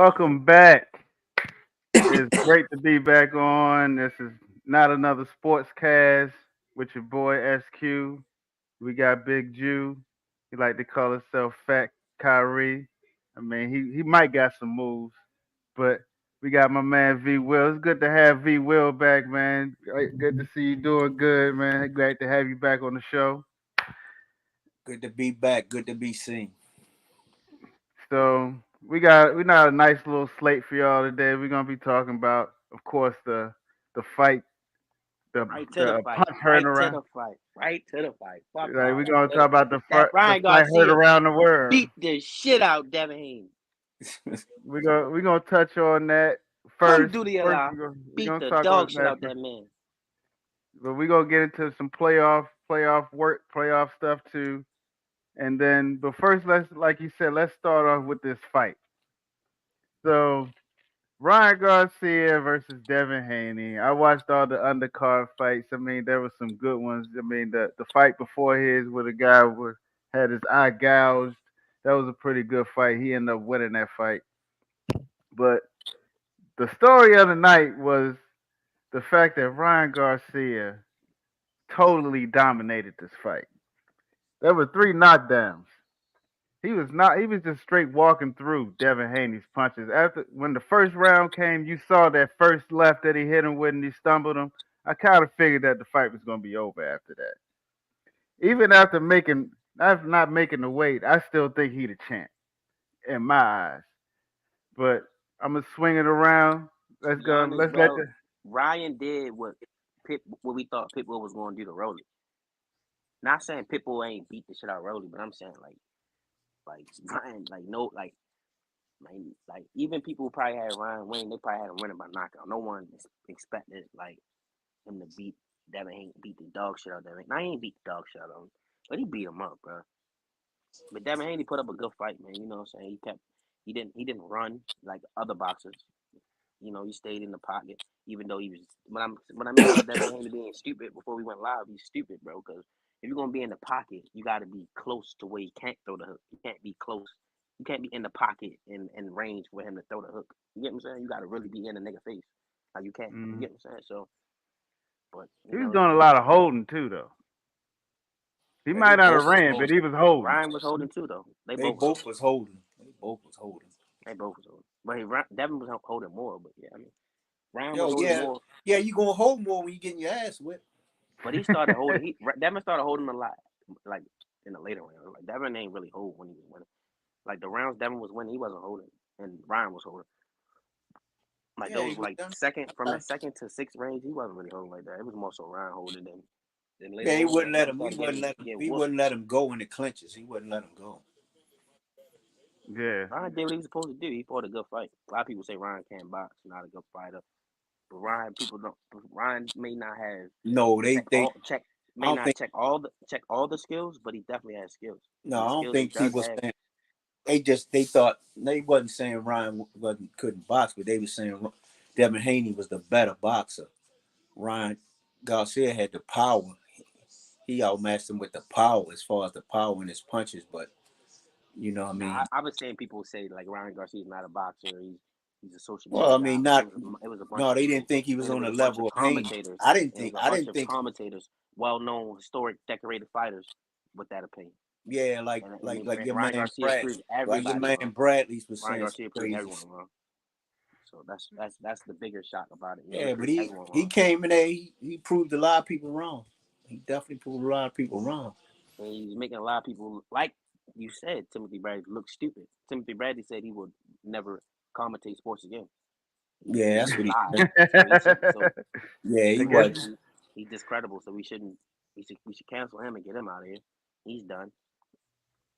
Welcome back. It's great to be back on. This is not another sports cast with your boy SQ. We got Big Jew. He like to call himself Fat Kyrie. I mean, he might got some moves, but we got my man V Will. It's good to have V Will back, man. Good to see you doing good, man. Great to have you back on the show. Good to be back. Good to be seen. So we got a nice little slate for y'all today. We're gonna be talking about, of course, the fight, the Right to the the fight. punch heard Right to around. the fight. Right to the fight. Fuck Like all we're that. gonna talk about That the Ryan fight heard Garcia around the world. beat the shit out Devin Haney. We're gonna touch on that Come first. do the First Allah. we're Beat gonna the talk about dog shit that, out that man. but we're gonna get into some playoff work, playoff stuff too. And then, but first, let's like you said, let's start off with this fight. So Ryan Garcia versus Devin Haney. I watched all the undercard fights. I mean, there were some good ones. I mean, the fight before his where the guy had his eye gouged. That was a pretty good fight. He ended up winning that fight. But the story of the night was the fact that Ryan Garcia totally dominated this fight. There were three knockdowns. He was just straight walking through Devin Haney's punches. After when the first round came, you saw that first left that he hit him with and he stumbled him. I kind of figured that the fight was gonna be over after that. Even after making not making the weight, I still think he the champ in my eyes. But I'm gonna swing it around. To Let's be go. honest, Let's let bro, the Ryan did what we thought Pitbull was going to do to Rolly. Not saying Pitbull ain't beat the shit out of Rolly, but I'm saying like Ryan, like no, like even people who probably had Ryan win, they probably had him winning by knockout. No one expected like him to beat the dog shit out of Devin. Now he ain't beat the dog shit out of him, but he beat him up, bro. But Devin Haney put up a good fight, man. You know what I'm saying? He didn't run like other boxers. You know, he stayed in the pocket, even though he was. What I mean by Devin Haney being stupid before we went live, he's stupid, bro. Because if you're gonna be in the pocket, you got to be close to where he can't throw the hook. You can't be close. You can't be in the pocket in range for him to throw the hook. You get what I'm saying? You got to really be in the nigga face. Like you can't. You mm. get what I'm saying? So, but He you was know, doing a lot of holding too, though. He Yeah, they might not have both was ran, but holding. he was holding. Ryan was holding too, though. They They both was both holding. was holding. They both was holding. They both was holding. But Devin was holding more. But yeah, I mean, Ryan was Yo, holding yeah, more. yeah. You gonna hold more when you getting your ass whipped. But he started holding. Devin started holding a lot, like in the later rounds. Like Devin ain't really hold when he was winning. Like the rounds Devin was winning, he wasn't holding, and Ryan was holding. Like Yeah, he those was like done. second from the second to sixth range, he wasn't really holding like that. It was more so Ryan holding than later Yeah, he on. wouldn't Like let Devin him. He started wouldn't let him. getting He whooped. wouldn't let him go in the clinches. He wouldn't let him go. Yeah. Ryan did what he was supposed to do. He fought a good fight. A lot of people say Ryan can't box, not a good fighter. But Ryan, people don't. Ryan may not have No, they check they. all check I may don't not think. check all the skills, but he definitely has skills. No, And I the don't skills he think he does was have, saying. They thought they wasn't saying Ryan wasn't couldn't box, but they were saying Devin Haney was the better boxer. Ryan Garcia had the power. He outmatched him with the power as far as the power in his punches. But you know, what I nah, mean, I was saying people say like Ryan Garcia's not a boxer. He's a social well, media I guy. mean, Like not it was a bunch no, of they people, didn't think he was and it on was the a bunch level of of Haney. commentators. I didn't And it think. was a I bunch didn't of think. commentators, well-known, historic, decorated fighters, with that opinion. Yeah, And like your Ryan man Garcia Bradley, proved like your everybody man wrong. Bradley was Ryan saying some Garcia proved crazy. everyone wrong. So that's the bigger shock about it. Yeah, he Yeah, but proved he everyone he wrong. came in there. He proved a lot of people wrong. He definitely proved a lot of people wrong. And he's making a lot of people, like you said, Timothy Bradley look stupid. Timothy Bradley said he would never commentate sports again. Yeah, that's He what he lied. said. So he should. So Yeah, I he guess was. he's discreditable. So we shouldn't. We should cancel him and get him out of here. He's done.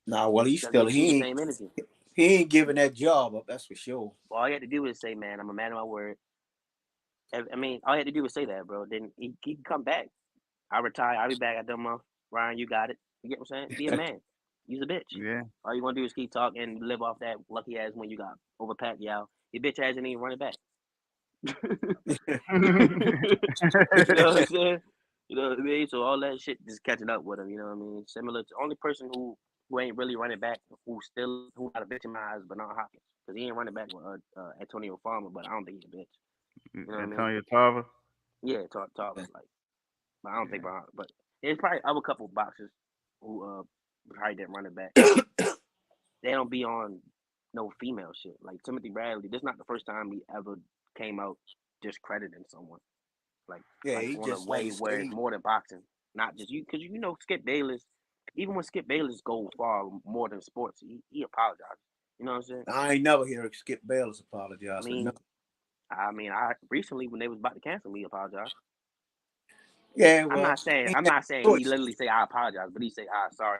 Nah, well, he He doesn't still even keep the same energy. he ain't giving that job up. That's for sure. All you had to do is say, "Man, I'm a man of my word." I mean, all you had to do was say that, bro. Then he can come back. I retire. I'll be back at the month. Ryan, you got it. You get what I'm saying? Be a man. Use a bitch. yeah. All you want to do is keep talking and live off that lucky ass when you got over Pacquiao. Your bitch ass ain't even running back. You know what I'm saying? You know what I mean? So all that shit just catching up with him. You know what I mean? Similar to only person who ain't really running back, who not a victimized, Bernard Hopkins. because he ain't running back with Antonio Farmer, but I don't think he's a bitch. You know what I mean? Antonio Tarver. Yeah, Tarver's like, but I don't think Brown. But there's probably other couple boxers who probably didn't run it back. They don't be on no female shit. Like Timothy Bradley, this is not the first time he ever came out discrediting someone. Yeah, Like he on a just like way you where say. it's more than boxing, not just you. Because you know Skip Bayless, even when Skip Bayless go far more than sports, he apologized. You know what I'm saying? I ain't never hear Skip Bayless I apologize for mean, nothing. I recently when they was about to cancel me, he apologized. Yeah, I'm well, not saying he I'm had not saying no he choice. literally say I apologize, but he say sorry.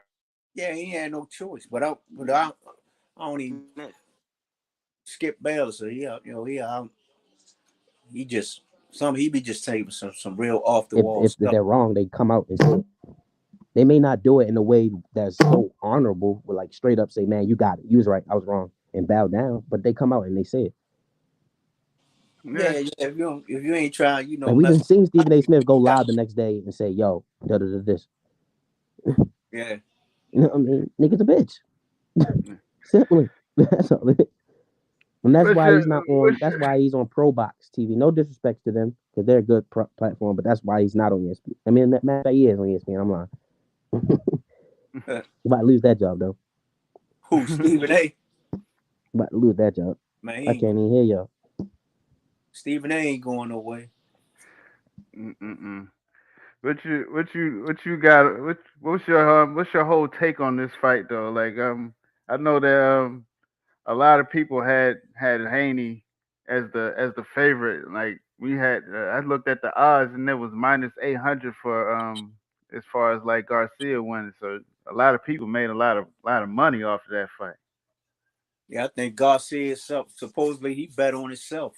Yeah, he had no choice. I don't even Skip Bayless. So he just he be just saying some real off the wall If stuff. they're wrong, they come out and say it. They may not do it in a way that's so honorable, but like straight up say, "Man, you got it. You was right. I was wrong," and bow down. But they come out and they say it. Yeah. Yeah, yeah. If you ain't trying, Like we've mess been with seeing Stephen A. society, Smith go you got live the next day and say, "Yo, da da da this." yeah. You know what I mean? Nigga's a bitch. Simply. That's all it is. And that's What's why your he's not on. what's That's your, why he's on Pro Box TV. No disrespect to them because they're a good platform, but that's why he's not on ESPN. I mean, that matter he is on ESPN. I'm lying. You might lose that job though. Who Stephen A. You might lose that job. Man, I can't even hear y'all. Stephen A. ain't going no way. Mm-mm. What you got? What's your whole take on this fight though? Like I know that a lot of people had Haney as the favorite. Like we had I looked at the odds and it was minus 800 for as far as like Garcia winning. So a lot of people made a lot of money off of that fight. Yeah, I think Garcia himself supposedly he bet on himself.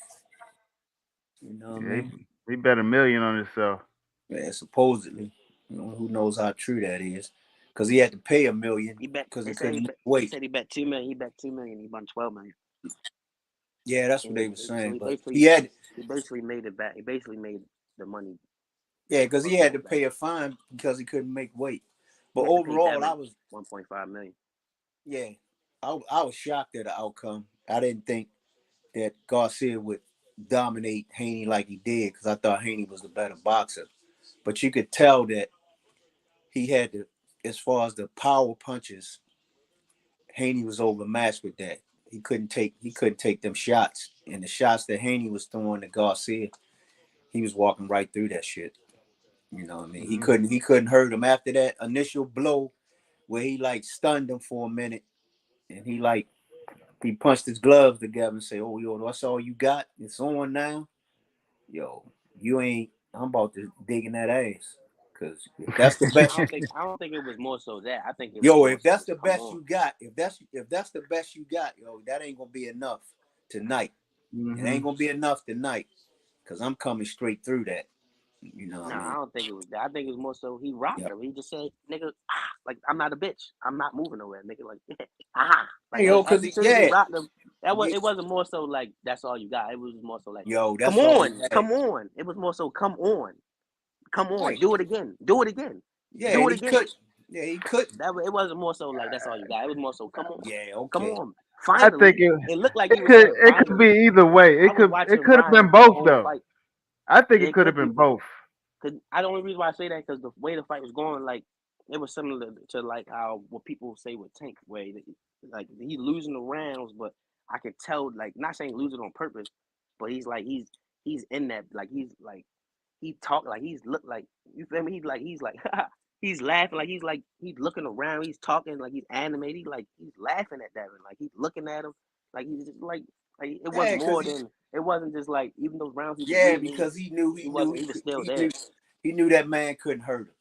You know what I Yeah, mean? he bet 1 million on himself. Yeah, supposedly. Who knows how true that is? Because he had to pay 1 million He bet. because They he said couldn't make they weight. said he bet 2 million. He bet 2 million. He won 12 million. Yeah, that's what they And were so saying. But he basically made it back. He basically made the money yeah, because he first had leg to back. pay a fine because he couldn't make weight. He But had to pay overall, Devin 1.5 million. yeah, I was shocked at the outcome. I didn't think that Garcia would dominate Haney like he did because I thought Haney was the better boxer. But you could tell that he had to, as far as the power punches, Haney was overmatched with that. He couldn't take them shots. And the shots that Haney was throwing to Garcia, he was walking right through that shit. You know what I mean? He Hmm. couldn't hurt him after that initial blow where he like stunned him for a minute and he punched his gloves together and said, "Oh, yo, that's all you got? It's on now? Yo, you ain't I'm about to dig in that ass. Cause if that's the best I don't think it was more so that. I think it was yo, more if so that's just the come best on. you got, if that's the best you got, yo, that ain't gonna be enough tonight. It Hmm. ain't gonna be enough tonight. Cause I'm coming straight through that. You know what I Nah, I mean? don't think it was that. I think it was more so he rocked Yep. him. He just said, "Nigga, like I'm not a bitch. I'm not moving nowhere, nigga." Like, ah, like Hey, yo, as cause soon as he yeah, rocked him, yeah, it wasn't more so like that's all you got. It was more so like, yo, come that's all he on, had. come on. It was more so come on, come on, Right. do it again, do it again, Yeah, do and it he again. could. Yeah, he couldn't. It wasn't more so like that's all you got. It was more so Yeah, come okay. on. I think Finally, it looked like it he was could saying it could finally. be either way. I was It watching could have been Ryan the both whole though. fight. I think Yeah, it it could have could be, been but both. cause I the only reason why I say that because the way the fight was going, like it was similar to like how what people say with Tank, where like he's losing the rounds, but I could tell, like not saying losing on purpose, but he's in that, like he talk like he's look like, you feel me? He's like he's laughing, like he's looking around, he's talking like he's animated, he's laughing at Devin, like he's looking at him, like he's just like it was Yeah, cause more he than, it wasn't just like even those rounds he was yeah, losing, because he was still he there. knew he knew that man couldn't hurt him.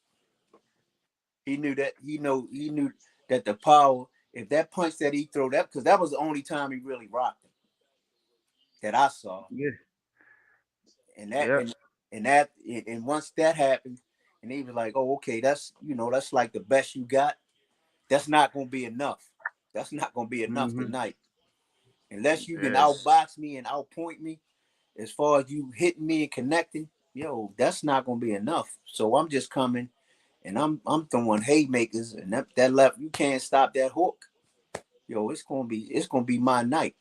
He knew that he knew that the power, if that punch that he threw that because that was the only time he really rocked him that I saw. Yeah. And that Yep. and once that happened, and he was like, "Oh, okay, that's like the best you got. That's not gonna be enough. That's not gonna be enough Hmm. tonight, unless you can Yeah. outbox me and outpoint me. As far as you hitting me and connecting, yo, that's not gonna be enough. So I'm just coming, and I'm throwing haymakers, and that left you can't stop that hook. Yo, it's gonna be my night.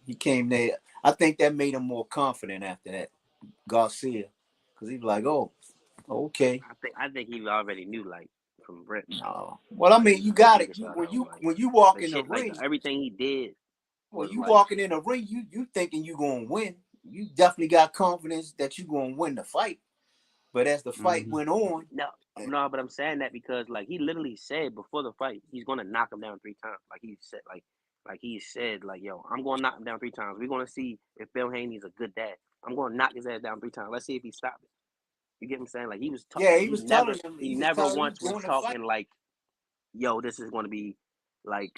He came there. I think that made him more confident after that, Garcia, because he was like, "Oh, okay." I think he already knew like from Rip. No. Well, I Like mean, he you got he it. just You started on like when you walk the in the shit like ring, everything he did when was you like walking in the ring, you thinking you gonna win. You definitely got confidence that you gonna win the fight. But as the fight Hmm. went on, no, eh, no, but I'm saying that because like he literally said before the fight he's gonna knock him down 3 times. Like he said like yo, I'm gonna knock him down 3 times. We're gonna see if Bill Haney's a good dad. I'm gonna knock his ass down 3 times. Let's see if he stopped it. You get what I'm saying? Like yeah, like he he was never telling him once was during the fight. talking like yo, this is gonna be like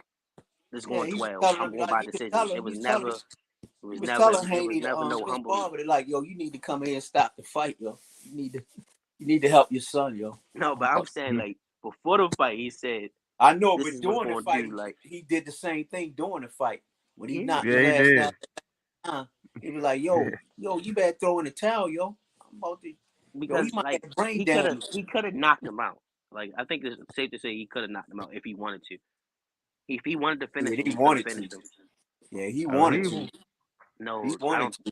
this Yeah, going he was 12. telling I'm him going like by you could decision. tell him. He was telling It was Haney to never no his humble. barber, they like, yo, you need to come here and stop the fight, yo. You need to help your son, yo. No, but I'm saying like before the fight, he said I know, this but is what's during the going to fight, do. Like he did the same thing during the fight. When he yeah, knocked Yeah, his he ass down, did. he was like, yo, you better throw in the towel, yo. I'm about to, yo, because he might like have brain damage. he could have knocked him out. Like I think it's safe to say he could have knocked him out if he wanted to. If he wanted to finish Yeah, him, he he could have wanted to. finished him. Yeah, he Oh, wanted he. to. He No, I wanted don't. to.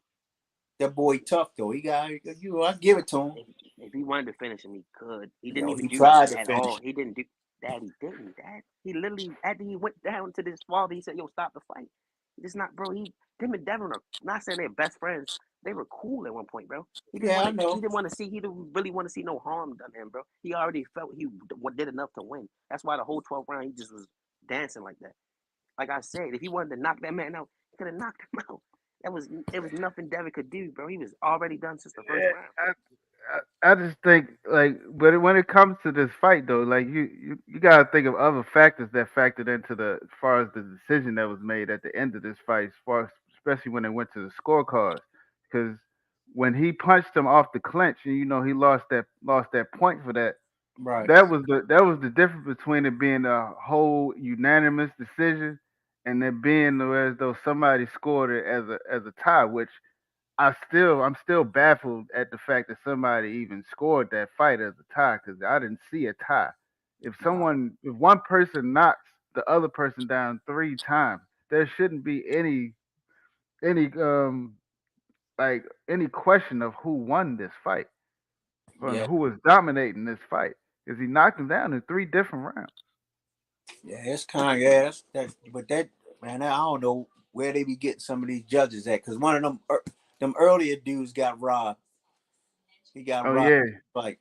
That boy tough though. He got you. I give it to him. If he wanted to finish him, he could. He didn't Yo, even he do nothing tried to at finish. all. He didn't do. Dad, he didn't. Dad, he literally after he went down to this father, he said, "Yo, stop the fight." It's not, bro. Him and Devin are not saying they're best friends. They were cool at one point, bro. He didn't Yeah, want I to. He know. didn't want to see. He didn't really want to see no harm done to him, bro. He already felt he did enough to win. That's why the whole 12th round he just was dancing like that. Like I said, if he wanted to knock that man out, he could have knocked him out. It was nothing Devin could do, bro. He was already done since the first Yeah, round. I just think like, but when it comes to this fight though, like you gotta think of other factors that factored into the as far as the decision that was made at the end of this fight, as far as especially when it went to the scorecards, because when he punched him off the clinch, and he lost that point for that. Right. That was the difference between it being a whole unanimous decision and it being as though somebody scored it as a tie, which I'm still baffled at the fact that somebody even scored that fight as a tie because I didn't see a tie. Nah. If one person knocks the other person down 3 times, there shouldn't be any like any question of who won this fight or Yeah. who was dominating this fight because he knocked him down in 3 different rounds. Yeah. It's kind of yeah. But that man, I don't know where they be getting some of these judges at because one of them earlier dudes got robbed. He got Oh robbed. yeah, Like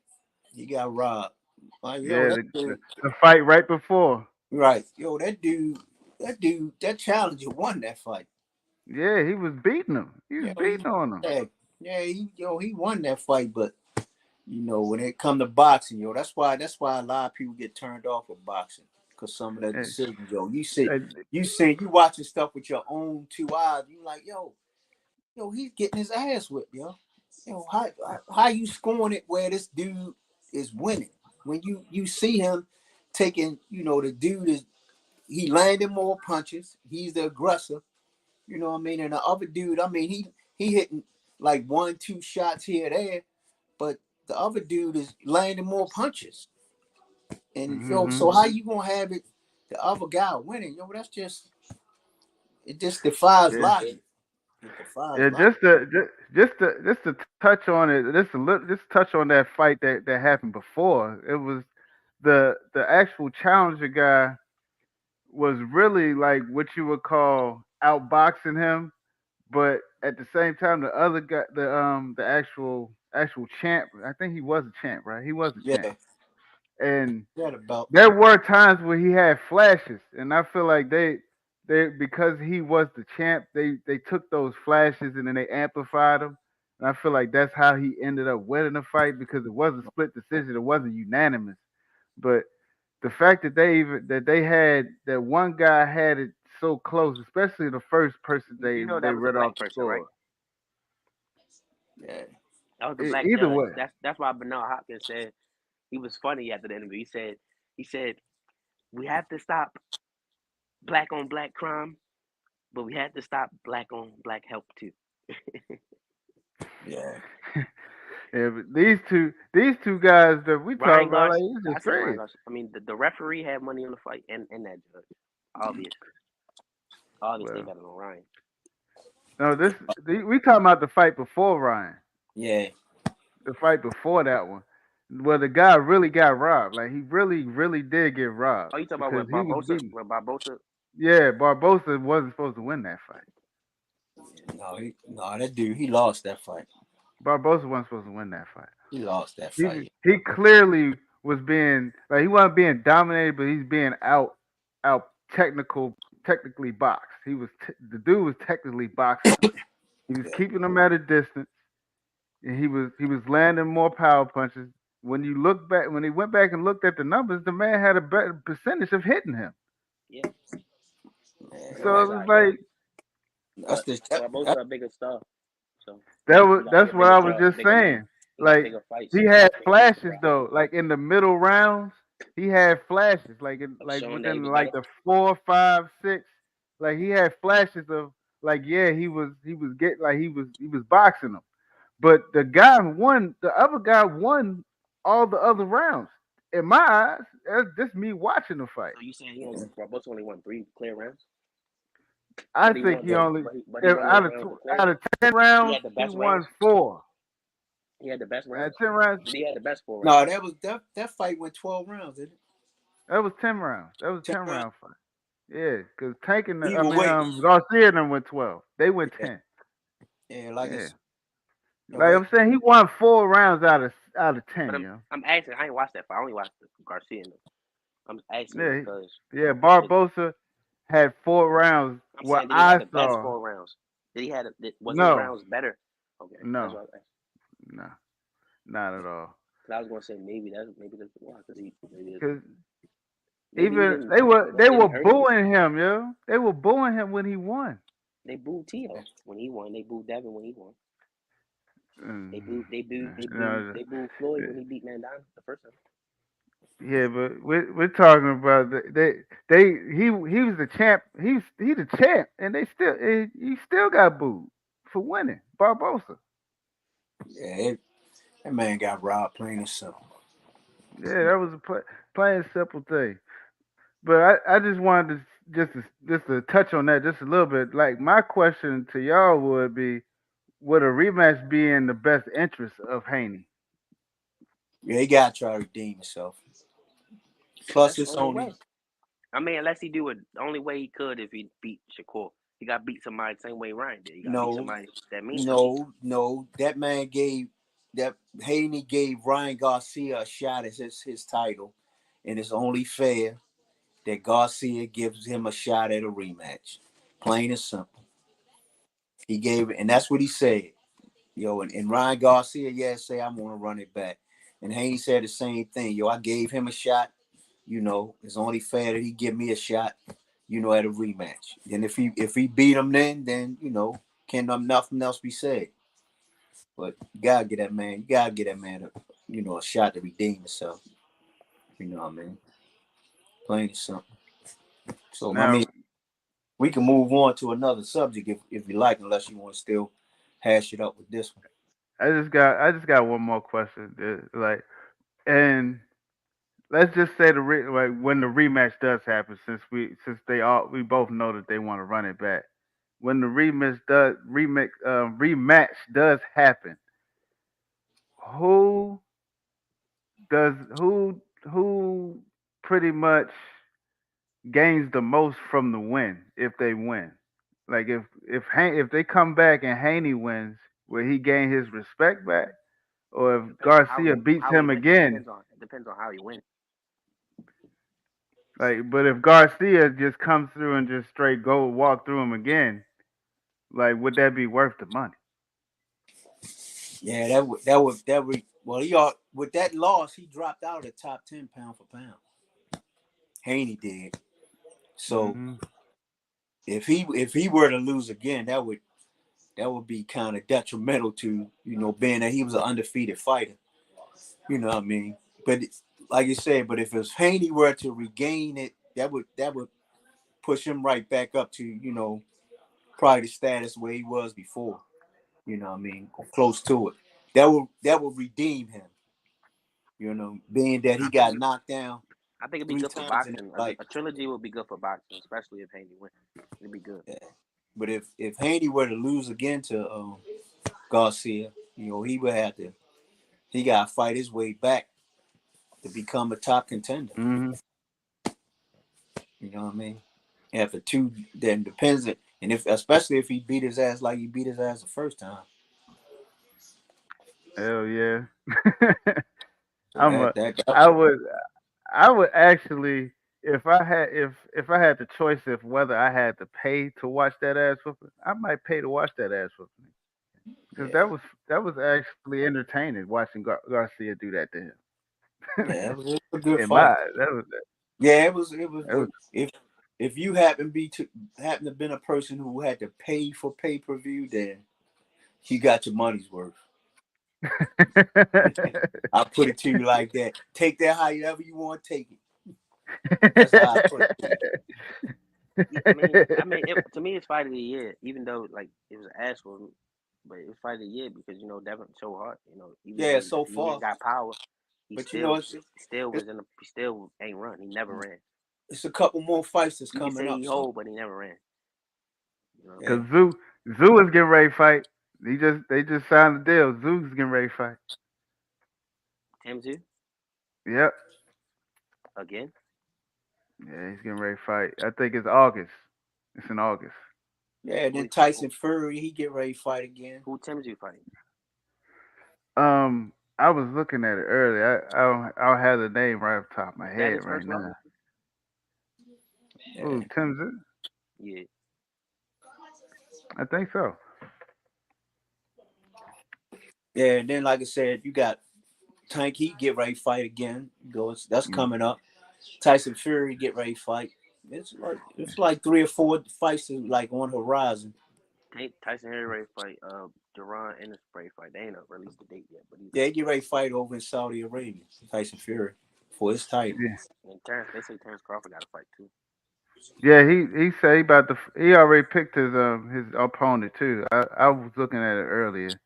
he got robbed. Like yo, yeah, that the, dude. the fight right before. Right. Yo, that challenger won that fight. Yeah, he was beating him. He was Yo, beating on him. yeah, yeah, he won that fight, but when it come to boxing, that's why a lot of people get turned off with boxing because some of the And, decisions, yo, and you watching stuff with your own 2 eyes, you like, yo, he's getting his ass whipped, yo. How you scoring it where this dude is winning when you see him taking, the dude is he landing more punches, he's the aggressor, you know what I mean, and the other dude, I mean, he hitting like 1, 2 shots here there, but the other dude is landing more punches. And hmm so how you gonna have it the other guy winning? It just defies yeah, logic. It defies yeah. logic. Just to touch on it, just touch on that fight that happened before. It was the actual challenger guy was really like what you would call outboxing him, but at the same time, the other guy, the actual champ, I think he was a champ, right? He was a champ, Yeah, and that about there were times where he had flashes, and I feel like they because he was the champ, they took those flashes and then they amplified them, and I feel like that's how he ended up winning the fight because it was a split decision, it wasn't unanimous, but the fact that they had that one guy had it so close, especially the first person You know they that was a read off black the person, right? score. yeah, That was the black Either judge. way, That's why Bernard Hopkins said he was funny after the interview. He said we have to stop black on black crime, but we had to stop black on black help too. yeah, yeah, but these two guys that we talk Ryan about, like Garcia, it's I just said Ryan crazy. Garcia. I mean, the referee had money on the fight and that judge. Obviously, obviously they Well, better than Ryan. No, we talking about the fight before Ryan. Yeah. The fight before that one. Well, the guy really got robbed. Like he really, really did get robbed Oh, you talking about because with he was Barbosa? beating. With Barbosa? Yeah, Barbosa wasn't supposed to win that fight. No, that dude, he lost that fight. Barbosa wasn't supposed to win that fight. He lost that He fight. he clearly was being like he wasn't being dominated, but he's being out technically boxed. The dude was technically boxing him. He was Yeah. keeping him at a distance, and he was landing more power punches. When you look back, when he went back and looked at the numbers, the man had a better percentage of hitting him. Yeah. Yeah, On So the it that, was side, yeah. like that's But the that, Barbosa a bigger star, so that's he got what I bigger was draw, just saying. he got Like bigger fights. he So had I think it's flashes about how though. you fight. Like in the middle rounds, he had flashes. Like Like showing that he within was like better. the 4, 5, 6. Like he had flashes of like yeah he was getting like he was boxing him. But the guy won. The other guy won all the other rounds. In my eyes, that's just me watching the fight. So you saying Barbosa only won 3 clear rounds, I but he think won he only but he if won those out of rounds with out clarity. of 10 rounds, He had the he best won rounds. 4. He had the best Out rounds. of 10 rounds, But he had the best 4 rounds. no, that fight went 12 rounds, didn't it? that was 10 rounds. That was a 10 ten rounds. round fight. Yeah, because tanking. I Either mean, way. Garcia and them went 12. They went Yeah. 10. Yeah, like Yeah, it's like I'm saying, he won 4 rounds out of But 10. You know. I'm asking. I ain't watched that fight. I only watched the Garcia. I'm asking Yeah, because yeah. it, Barbosa had 4 rounds. I'm What saying did he have I the best saw, 4 rounds? Did he had was his no, rounds better? Okay, that's no, what I was no, not at all. Cause I was gonna say maybe that's why because Because maybe he even didn't they were they maybe were he hurt him. booing him, yo. They were booing him when he won. They booed Tio when he won. They booed Devin when he won. Mm, no, They booed Floyd when he beat Mandana the first time. yeah, but we're talking about he was the champ. He the champ, and he still got booed for winning. Barbosa. yeah, that man got robbed plain and simple. Yeah, that was a plain simple thing. But I just wanted to just to touch on that just a little bit. Like my question to y'all would be, would a rematch be in the best interest of Haney? Yeah, he got to try to redeem himself. Plus, That's the it's only only way. I mean, unless he do it, the only way he could if he beat Shakur. He got to beat somebody the same way Ryan did. He got to beat no, somebody that means something. no. That Haney gave Ryan Garcia a shot at his title, and it's only fair that Garcia gives him a shot at a rematch. Plain and simple. He gave it, and that's what he said. Yo, and Ryan Garcia, yeah, say I'm gonna run it back. And Haney said the same thing. Yo, I gave him a shot. It's only fair that he give me a shot, at a rematch. And if he beat him then can nothing else be said. But you gotta get that man a shot to redeem himself. You know what I mean? Plain and simple. So I mean Now, we can move on to another subject if you like, unless you want to still hash it up with this one. I just got one more question. Like, and let's just say like when the rematch does happen, since we both know that they want to run it back. When the rematch does happen, who who pretty much gains the most from the win if they win? Like if they come back and Haney wins, will he gain his respect back? Or if Depends on Garcia beats how he him win. again, It depends on how he win. like, but if Garcia just comes through and just straight go walk through him again, like, would that be worth the money? Yeah, that would. Well, he ought, with that loss, he dropped out of the top 10 pound for pound. Haney did. So Hmm. if he were to lose again, that would be kind of detrimental to being that he was an undefeated fighter. You know what I mean? But like you said, but if Haney were to regain it, that would push him right back up to probably the status where he was before. You know what I mean? Or close to it. That will redeem him. Being that he I think got knocked down I think it'd be three good for times in his boxing. life. A trilogy would be good for boxing, especially if Haney win. It'd be good. Yeah. But if Haney were to lose again to Garcia, he would have to. He got to fight his way back to become a top contender. Mm-hmm. You know what I mean? After two, then depends. And if especially if he beat his ass like he beat his ass the first time, Hell yeah. so I'm a. that I would. I would actually, if I had the choice of whether I had to pay to watch that ass whooping, I might pay to watch that ass whooping because yeah, that was actually entertaining watching Garcia do that to him. it was a good In my fight. that was Yeah, it was that was if you happen to been a person who had to pay for pay-per-view, then you got your money's worth. I put it to you like that. Take that however you want to take it. That's how I put it to you. Yeah, I mean, to me, it's fight of the year. Even though like it was an ass for me, but it was fight of the year because Devin so hard. Even though Yeah, so he ain't far, got power, he but still it's was in the he still ain't run. He never ran. it's a couple more fights that's You can coming say up. he So hold, but he never ran. yeah, because Zoo is getting ready to fight. They just signed the deal. Zoo's getting ready to fight. Timzu Yep. again. Yeah, he's getting ready to fight. I think it's August. It's in August. yeah. Who Then he Tyson Fury, he get ready to fight again. who Timzu fighting? I was looking at it earlier. I don't have the name right off the top of my Is that head his right first loss? now. Yeah, Ooh, Tim's. Yeah. I think so. yeah. And then like I said, you got Tank. He get ready to fight again. That's Mm. coming up. Tyson Fury get ready to fight. It's like 3 or 4 fights like on the horizon. Tyson Henry ready to fight Duran Ennis ready to fight. They ain't released the date yet, but he's Yeah, he get ready to fight over in Saudi Arabia. Tyson Fury for his title. Yeah, and Terrence. They say Terrence Crawford got to fight too. yeah. He said he about to. He already picked his opponent too. I was looking at it earlier.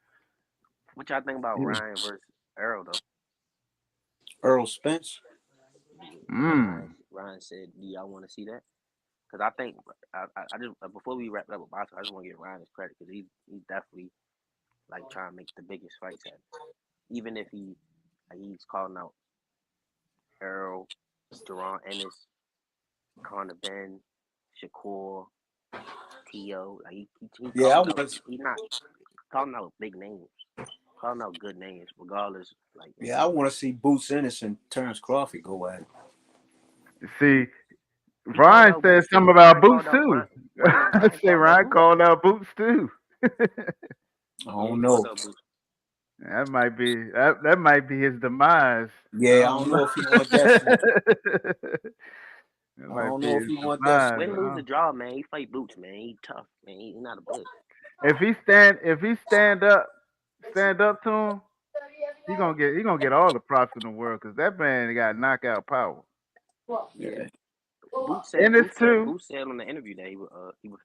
What y'all think about He, Ryan versus Earl though? Earl Spence. Yeah, mm. Ryan said, "Do y'all want to see that?" Because I think I just before we wrap it up with boxing, I just want to give Ryan his credit because he's definitely like trying to make the biggest fights happen. Even if he's calling out Earl, Duran Ennis, Conor Ben, Shakur, T.O. Like he Yeah, I calling out. want. He not calling out big names, calling out good names, regardless. Like Yeah, I want to see Boots Ennis and Terrence Crawford go at it. See, he called Ryan out said Boots too. something about Ryan Boots called out too. I Ryan say called out Ryan Boots. called out Boots too. I Yeah, don't he called know. out Boots. That might be his demise. I Yeah, I don't don't know. know if he want that smoke. That I might don't be know if his he want that demise. smoke. Win, lose, or draw, man. He fight Boots, man. He tough, man. He not a bug. If he stand up to him, he gonna get all the props in the world because that man got knockout power. Yeah. Yeah, And this too. Boots said on the interview that he would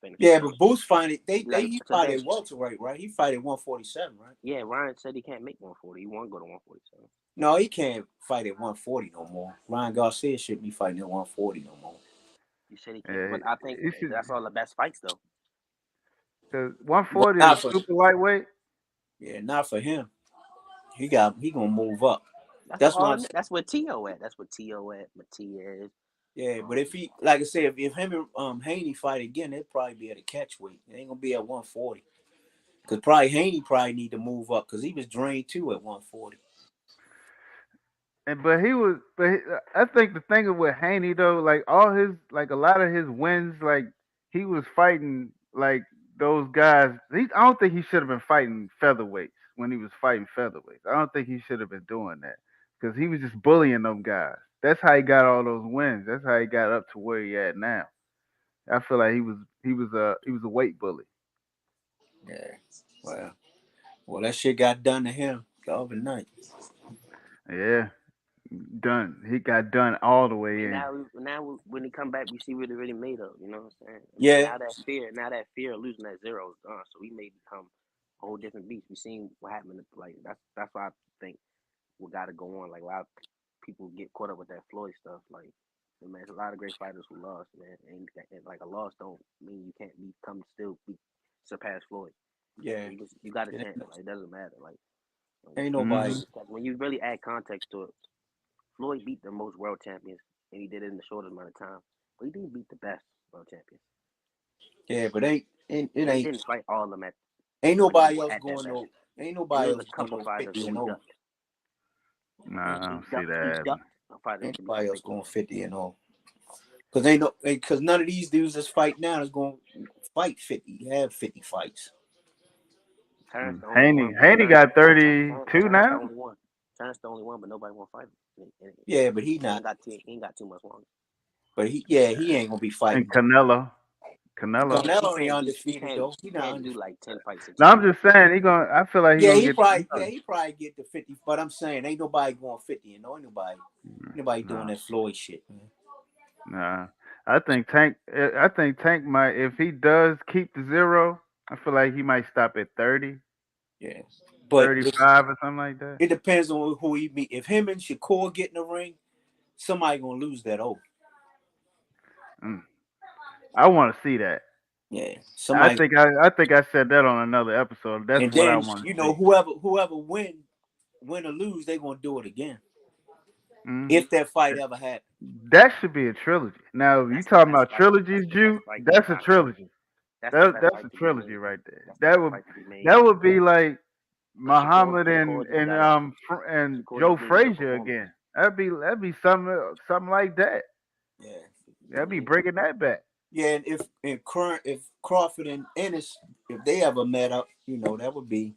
finish him yeah, first. but Boots fight it. Like He fight today, at welterweight, right? He fight at 147, right? yeah, Ryan said he can't make 140. He want to go to 147. No, he can't fight at 140 no more. Ryan Garcia shouldn't be fighting at 140 no more. He said he can't, Yeah, but I think he should that's all the best fights though. because But 140 not is for super lightweight. not for him. He gonna move up. That's what That's why. that's where T.O. at. That's where T.O. at. Matias. Yeah, but if he, like I said, if him and Haney fight again, they'll probably be at a catch weight. They ain't gonna be at 140. Cause probably Haney probably need to move up because he was drained too at 140. And but he was, I think the thing with Haney though, like all his, like a lot of his wins, like he was fighting like those guys. I don't think he should have been fighting featherweights when he was fighting featherweights. I don't think he should have been doing that because he was just bullying them guys. That's how he got all those wins. That's how he got up to where he at now. I feel like he was a weight bully. Yeah. Well, that shit got done to him the other night. Yeah, done. He got done all the I way mean, in. when he come back, we see what he really made of. You know what I'm saying? I mean, Yeah. now that fear of losing that zero is gone. So he may become a whole different beast. We seen what happened. Like that's why I think we got to go on. Like a lot of people get caught up with that Floyd stuff. Like Man, there's a lot of great fighters who lost, man. And like a loss don't mean you can't become still be surpass Floyd. Yeah, You got a yeah. chance. Like it doesn't matter. Like Ain't Hmm. nobody. when you really add context to it, Floyd beat the most world champions, and he did it in the shortest amount of time. But he didn't beat the best world champions, Yeah, but ain't it and he ain't didn't fight all of them ain't when they nobody were else at their going best. no. Ain't And there nobody was else a going couple no fighters 50 who and he 0. ducked. Nah, I don't see He that. ducked fighters Ain't to nobody become else big. going 50 and 0. Cause ain't no, cause none of these dudes that's fight now is going to fight 50. Have 50 fights. Terrence the only Haney one. Haney Terrence, got 32 Terrence the now. only one. Terrence the only one, but nobody want to fight him. Yeah, but He ain't got too much longer. but he ain't gonna be And fighting. Canelo. He Canelo ain't can't do undefeated though. He he not can't do undefeated. like 10 fights, 6 No, I'm fights. just saying I feel like he gonna get. He probably get to 50. But I'm saying ain't nobody going 50 and 0. Ain't nobody doing No, that Floyd shit, man. nah. I think Tank might, if he does keep the zero, I feel like he might stop at 30, Yeah, but 35 or something like that. it depends on who he meet. If him and Shakur get in the ring, somebody gonna lose that. Oh, Mm. I want to see that. yeah, I somebody. think I said that on another episode. That's And what I then want to see. whoever win or lose, they gonna do it again Mm. if that fight ever happens. That should be a trilogy. Now, you That's the talking best about fight. trilogies, That's the best Jew? fight in That's a boxing. trilogy. That's the best That's a fight to be trilogy made. right there. That's the best fight to be made. That would be like Cause Muhammad Shakur just and got a and Shakur Joe just needed a Frazier performance. again. That'd be something like that. Yeah, That'd be Yeah. breaking that back. yeah. And if Crawford and Ennis, if they ever met up, that would be.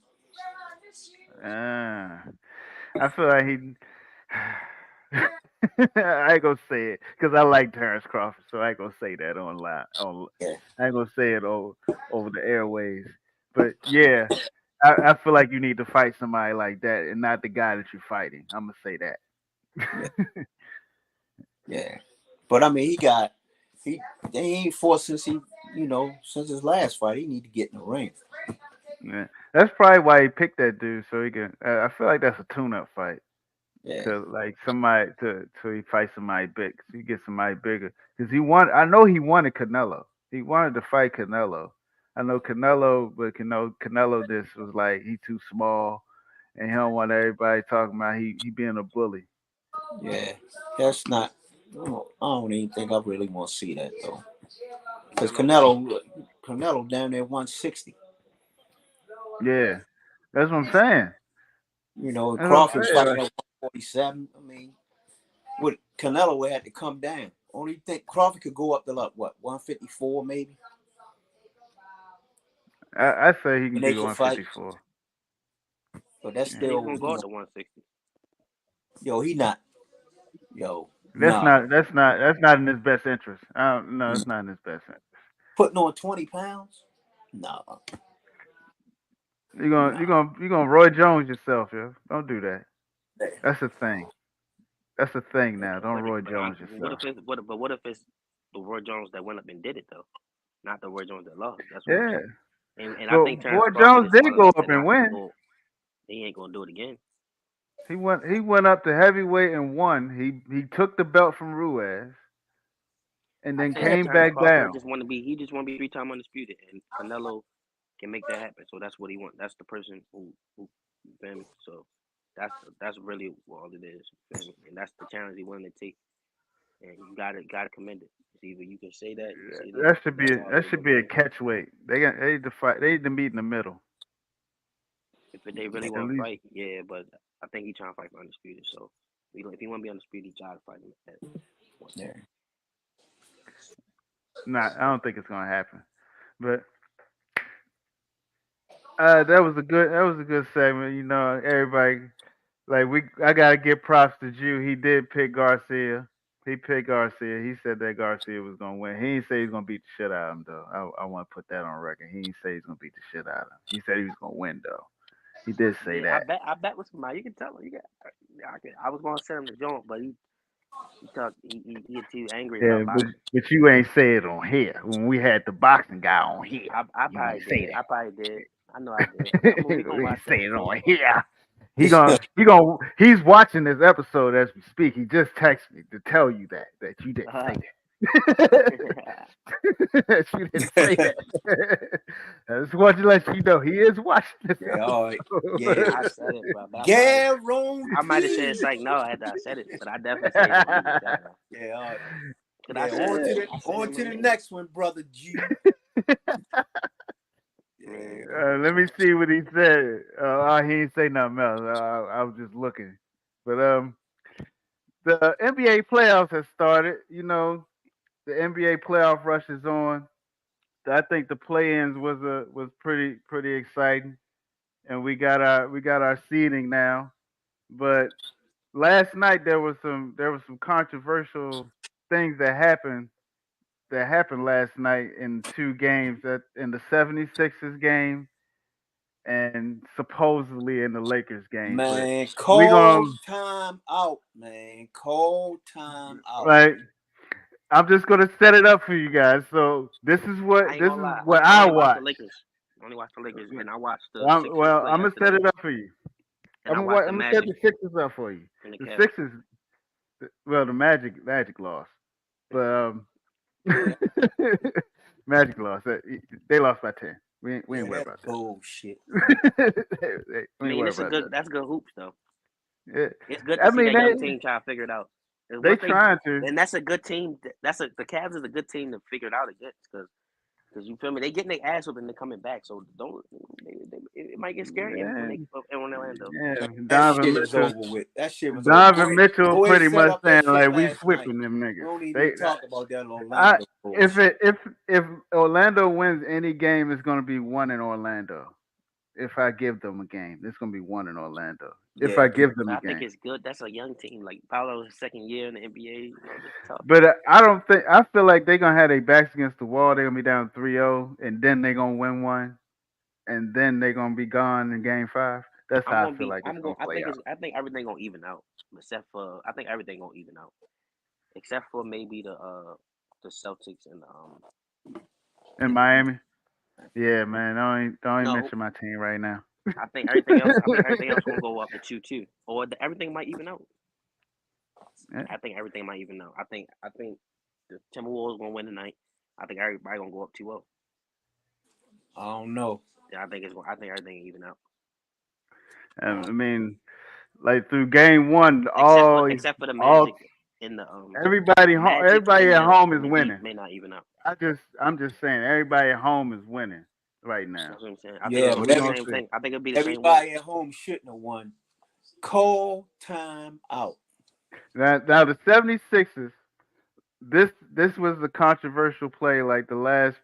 Uh, I feel like he. I ain't gonna say it because I like Terrence Crawford, so I ain't gonna say that online. Yeah, I ain't gonna say it over the airways. But yeah, I feel like you need to fight somebody like that and not the guy that you're fighting. I'm gonna say yeah, that. yeah. But I mean, he they ain't fought since his last fight. He need to get in the ring. Yeah. That's probably why he picked that dude so he can. I feel like that's a tune-up fight Yeah, to like somebody to he fight somebody big. So he get somebody bigger because he want. I know he wanted Canelo. He wanted to fight Canelo. I know Canelo, but Canelo this was like he too small and he don't want everybody talking about he being a bully. yeah. That's not. I don't even think I really want to see that though. Because I'm a Canelo down there 160. Yeah, that's what I'm saying. That's what I'm Crawford's saying. fighting Like, at 147. I mean, what Canelo would have to come down. Only think Crawford could go up to like what 154 maybe, I say he can and they be could fight. 154. But that's and he's still, gonna go up to 160. yo, he not, yo, That's nah, not that's not in his best interest. I don't, no, it's not in his best interest. putting on 20 pounds, nah, You're gonna you're nah. gonna you're gonna Roy Jones yourself, yo. Don't do that. That's a thing. That's a thing now. Don't Roy Jones yourself. What if it's the Roy Jones that went up and did it though, not the Roy Jones that lost? That's what I'm Yeah. saying. And I But think Terrence Roy Crawford Jones is did smart go enough up to and not win. go. He ain't gonna do it again. He went up to heavyweight and won. He took the belt from Ruiz and I then think came Terrence back Crawford down. just want to be. He just want to be 3 time undisputed, and Canelo can make that happen. So that's what he want. That's the person who you feel me. So that's really what all it is. You feel me? And that's the challenge he willing to take. And you gotta commend it. It's either you can say that, you can say this. That's all That it is. should But be a man, catch weight. They need to fight. They need to meet in the middle. if they really At want to least fight, yeah. But I think he trying to fight for undisputed. So if he want to be undisputed, he try to fight him at Yeah, 160. not. I don't think it's gonna happen. But that was a good segment. Everybody like I gotta give props to Jew. He did pick Garcia. He picked Garcia. He said that Garcia was gonna win. He didn't say he's gonna beat the shit out of him though. I want to put that on record. He didn't say he's gonna beat the shit out of him. He said he was gonna win though. He did say Yeah, that. I bet with somebody. You can tell him. I was gonna send him the joint, but he get too angry Yeah, about but boxing. but you ain't say it on here when we had the boxing guy on here. I You probably ain't say did. I probably did. I know I did. that. We gonna we watch ain't the say it episode. on here. He's watching this episode as we speak. He just texted me to tell you that you didn't say that. That you didn't say that. I just want to let you know he is watching this Yeah, all right. episode. Yeah. I said it, bro. Guarantee. I might have said something no after I said it, but I definitely said it when you said it, bro. Yeah, all right. Cause Yeah, I said it. I said on it to when the it- next one, brother G. Yeah. Let me see what he said. He didn't say nothing else. I was just looking, but the NBA playoffs has started. You know, the NBA playoff rush is on. I think the play-ins was pretty exciting, and we got our seeding now. But last night there was some controversial things that happened last night in two games, that in the 76ers game and supposedly in the Lakers game. But Man, we cold going time out, man. Cold time out. like I'm just gonna set it up for you guys. So this is I what ain't this gonna is lie. what I I only watched the watch. Lakers. I only watched the Lakers, and I watched the Sixers Well, play I'm gonna yesterday, set it up for you. and I watched the I'm gonna set Magic the Sixers up for you. and the The Cavs. Sixers, well, the Magic lost, but Magic lost. They lost by 10. We ain't Yeah, worried that's about bullshit. that. I We ain't mean, worried it's a about good. that. That's good hoops though. Yeah. It's good to I see mean, that young team try to figure it out. And they once they, trying to. and that's a good team. The Cavs is a good team to figure it out against because you feel me. They getting their ass whooped and they coming back. So don't. It might get scary when Yeah, they in Orlando. yeah. That shit is over with. That shit was over. Donovan Mitchell Go ahead, pretty set much up saying that shit like we last night. sweeping them We niggas. don't even They, talk about that I Orlando if bullshit. it if Orlando wins any game, it's gonna be one in Orlando. If I give them a game, it's gonna be one in Orlando. If Yeah, I give them But a I think game. it's good. That's a young team. Like Paolo's second year in the NBA. It's tough. But I don't think I feel like they're gonna have their backs against the wall. They're gonna be down 3-0, and then they're gonna win one, and then they're gonna be gone in game five. That's I'm how I gonna feel be. like it's I'm gonna going. I play think out. it's. I think everything gonna even out. Except for. I think everything gonna even out. Except for maybe the Celtics and In Miami. Yeah, man. Don't even no. mention my team right now. I think everything else. I think everything else gonna go up to 2-2, or everything might even out. Yeah. I think everything might even out. I think the Timberwolves gonna win tonight. I think everybody gonna go up 2-0. I don't know. Yeah, I think it's. I think everything even out. I mean, like through game one, Except for the all Magic and everybody the home, Magic everybody at home is and the Heat winning. may not even out. I'm just saying, everybody at home is winning right now. That's what I'm saying. I think it's Yeah, So gonna but be we the gonna same see. thing. I think it'll be the same way. everybody at home shouldn't have won. Cold time out. Now the 76ers. This was the controversial play, like the last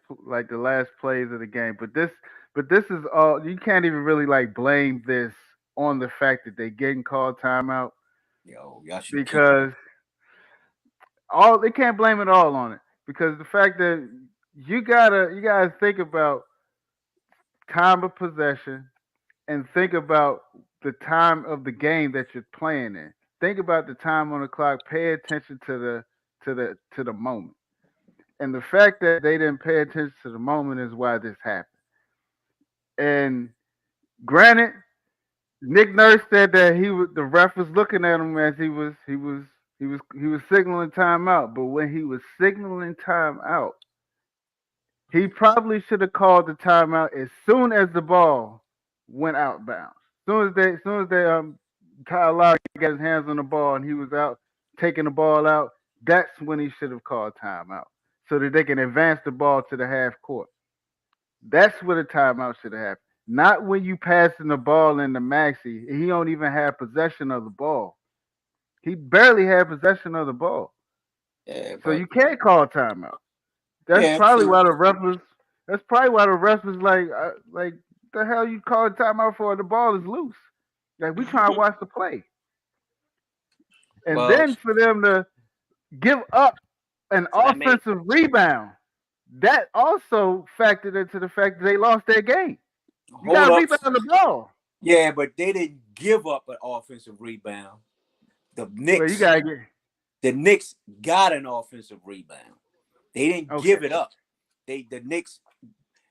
plays of the game. But this is all you can't even really like blame this on the fact that they getting called timeout Yo, y'all should keep. because all they can't blame it all on it because the fact that you gotta think about time of possession and think about the time of the game that you're playing in. Think about the time on the clock. Pay attention to the moment. And the fact that they didn't pay attention to the moment is why this happened. And granted, Nick Nurse said that the ref was looking at him as he was signaling timeout. But when he was signaling timeout, he probably should have called the timeout as soon as the ball went out bounds. As soon as they Kyle Lowry got his hands on the ball and he was out taking the ball out, that's when he should have called timeout so that they can advance the ball to the half court. That's where the timeout should have happened. Not when you passing the ball in the maxi. He don't even have possession of the ball. He barely had possession of the ball. Yeah, So but you can't call timeout. That's yeah, probably true. why the ref was. That's probably why the ref was like, the hell you call a timeout for? The ball is loose. Like we trying to watch the play, and Well, then for them to give up an So that made offensive rebound, that also factored into the fact that they lost their game. You got hold to up. rebound the ball. Yeah, but they didn't give up an offensive rebound. The Well, you Knicks, gotta get the Knicks got an offensive rebound. They didn't okay. give it up. The Knicks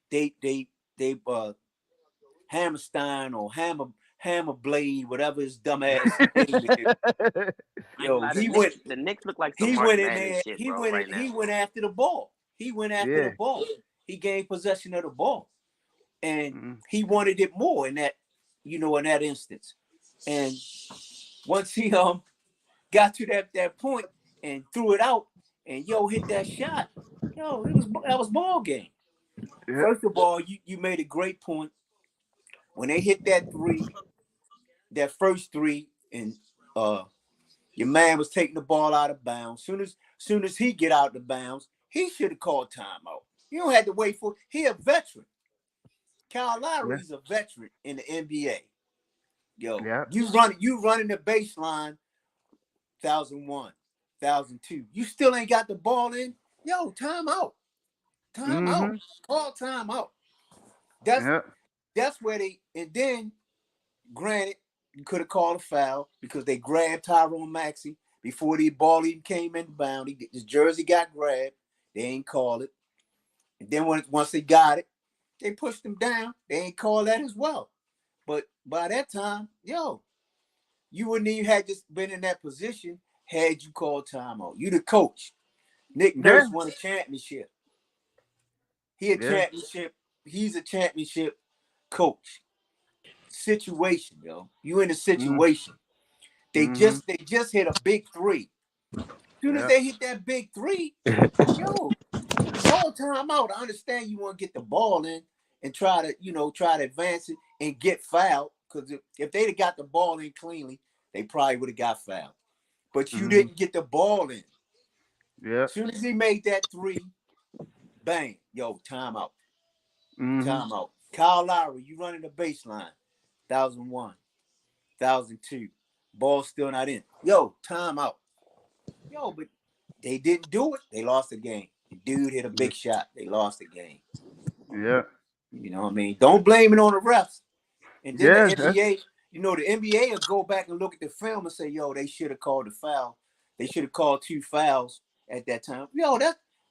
they Hammerstein or Hammer Blade, whatever his dumb ass name is. I ain't gonna Yo, lie, the Knicks look like some he March went in Madness there, shit, bro, right now. he went after the ball. He went after the Yeah. ball. He gained possession of the ball. And Mm-hmm. he wanted it more in that, in that instance. And once he got to that point and threw it out and hit that shot, that was ball game. Yeah. First of all, you made a great point. When they hit that first three, and your man was taking the ball out of bounds. Soon as he get out of bounds, he should have called timeout. You don't have to wait for. He a veteran. Kyle Yeah. Lowry's a veteran in the NBA. Yo, Yeah. you running the baseline, 1,001, 1,002. You still ain't got the ball in. Yo, timeout. Timeout. Mm-hmm. Call timeout. That's Yeah. that's where they. And then, granted, you could have called a foul because they grabbed Tyrone Maxey before the ball even came in bound. His jersey got grabbed. They ain't call it. And then once they got it, they pushed him down. They ain't call that as well. But by that time, you wouldn't even have just been in that position had you called timeout. You the coach. Nick Yeah. Nurse won a championship. He's a championship coach. Situation, you in a situation. They just hit a big three. As soon as they hit that big three, call timeout. I understand you want to get the ball in and try to advance it and get fouled. Because if they'd have got the ball in cleanly, they probably would have got fouled. But you didn't get the ball in. Yeah. As soon as he made that three, bang, timeout. Timeout. Kyle Lowry, you running the baseline. 1,001, 1,002. Ball still not in. Timeout. But they didn't do it. They lost the game. The dude hit a big shot. They lost the game. Yeah. You know what I mean? Don't blame it on the refs. And then Yeah. the NBA, the NBA will go back and look at the film and say, they should have called a foul. They should have called 2 fouls at that time.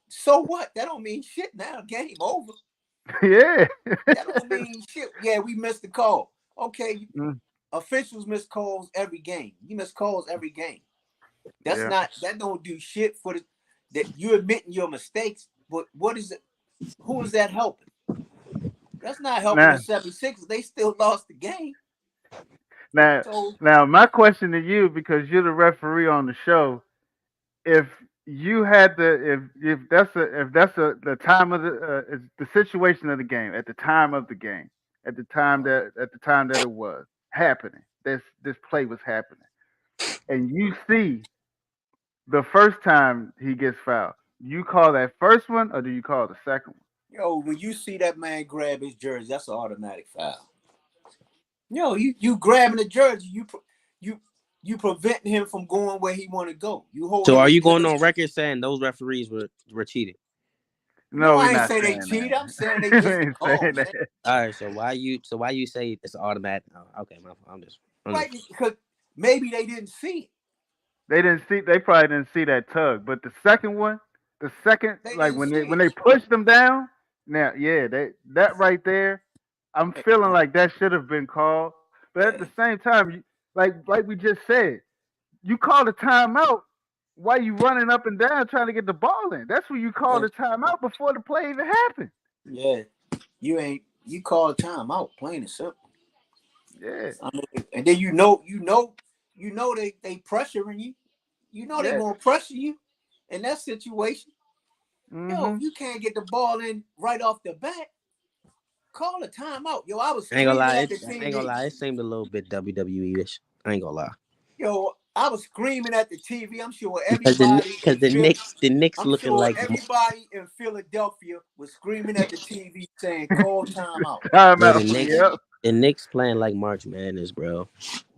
So what? That don't mean shit now. Game over. Yeah. That don't mean shit. Yeah, we missed the call. Okay. Officials miss calls every game. You miss calls every game. That don't do shit for that you admitting your mistakes, but what is it? Who is that helping? That's not helping the 76ers. They still lost the game. Now, my question to you, because you're the referee on the show, if you had if that's the time of the situation of the game at the time of the game at the time that it was happening, this play was happening, and you see the first time he gets fouled, you call that first one or do you call the second one? When you see that man grab his jersey, that's an automatic foul. You grabbing the jersey, you preventing him from going where he want to go. So are you going on record saying those referees were cheating? No, I we're ain't not saying they saying cheated. that. I'm saying they We missed the ain't call, saying man. that. All right, so why you say it's automatic? Oh, okay, I'm just right, because maybe they didn't see it. They probably didn't see that tug, but the second one, They like didn't see when it. they pushed them down, now that right there, I'm feeling like that should have been called. But at the same time, like we just said, you call the timeout while you running up and down trying to get the ball in. That's when you call the timeout before the play even happened. Yeah, you call time out, plain and simple. Yeah, And then they pressuring you. They yeah. gonna pressure you in that situation. Mhm. If you can't get the ball in right off the bat, call a timeout. I was I ain't gonna screaming lie. at the I ain't gonna TV. lie. It seemed a little bit WWE-ish. I ain't gonna lie. I was screaming at the TV. I'm sure Because the Knicks looking like everybody in Philadelphia was screaming at the TV saying, "Call timeout." bro. Timeout. Yep. The Knicks playing like March Madness, bro.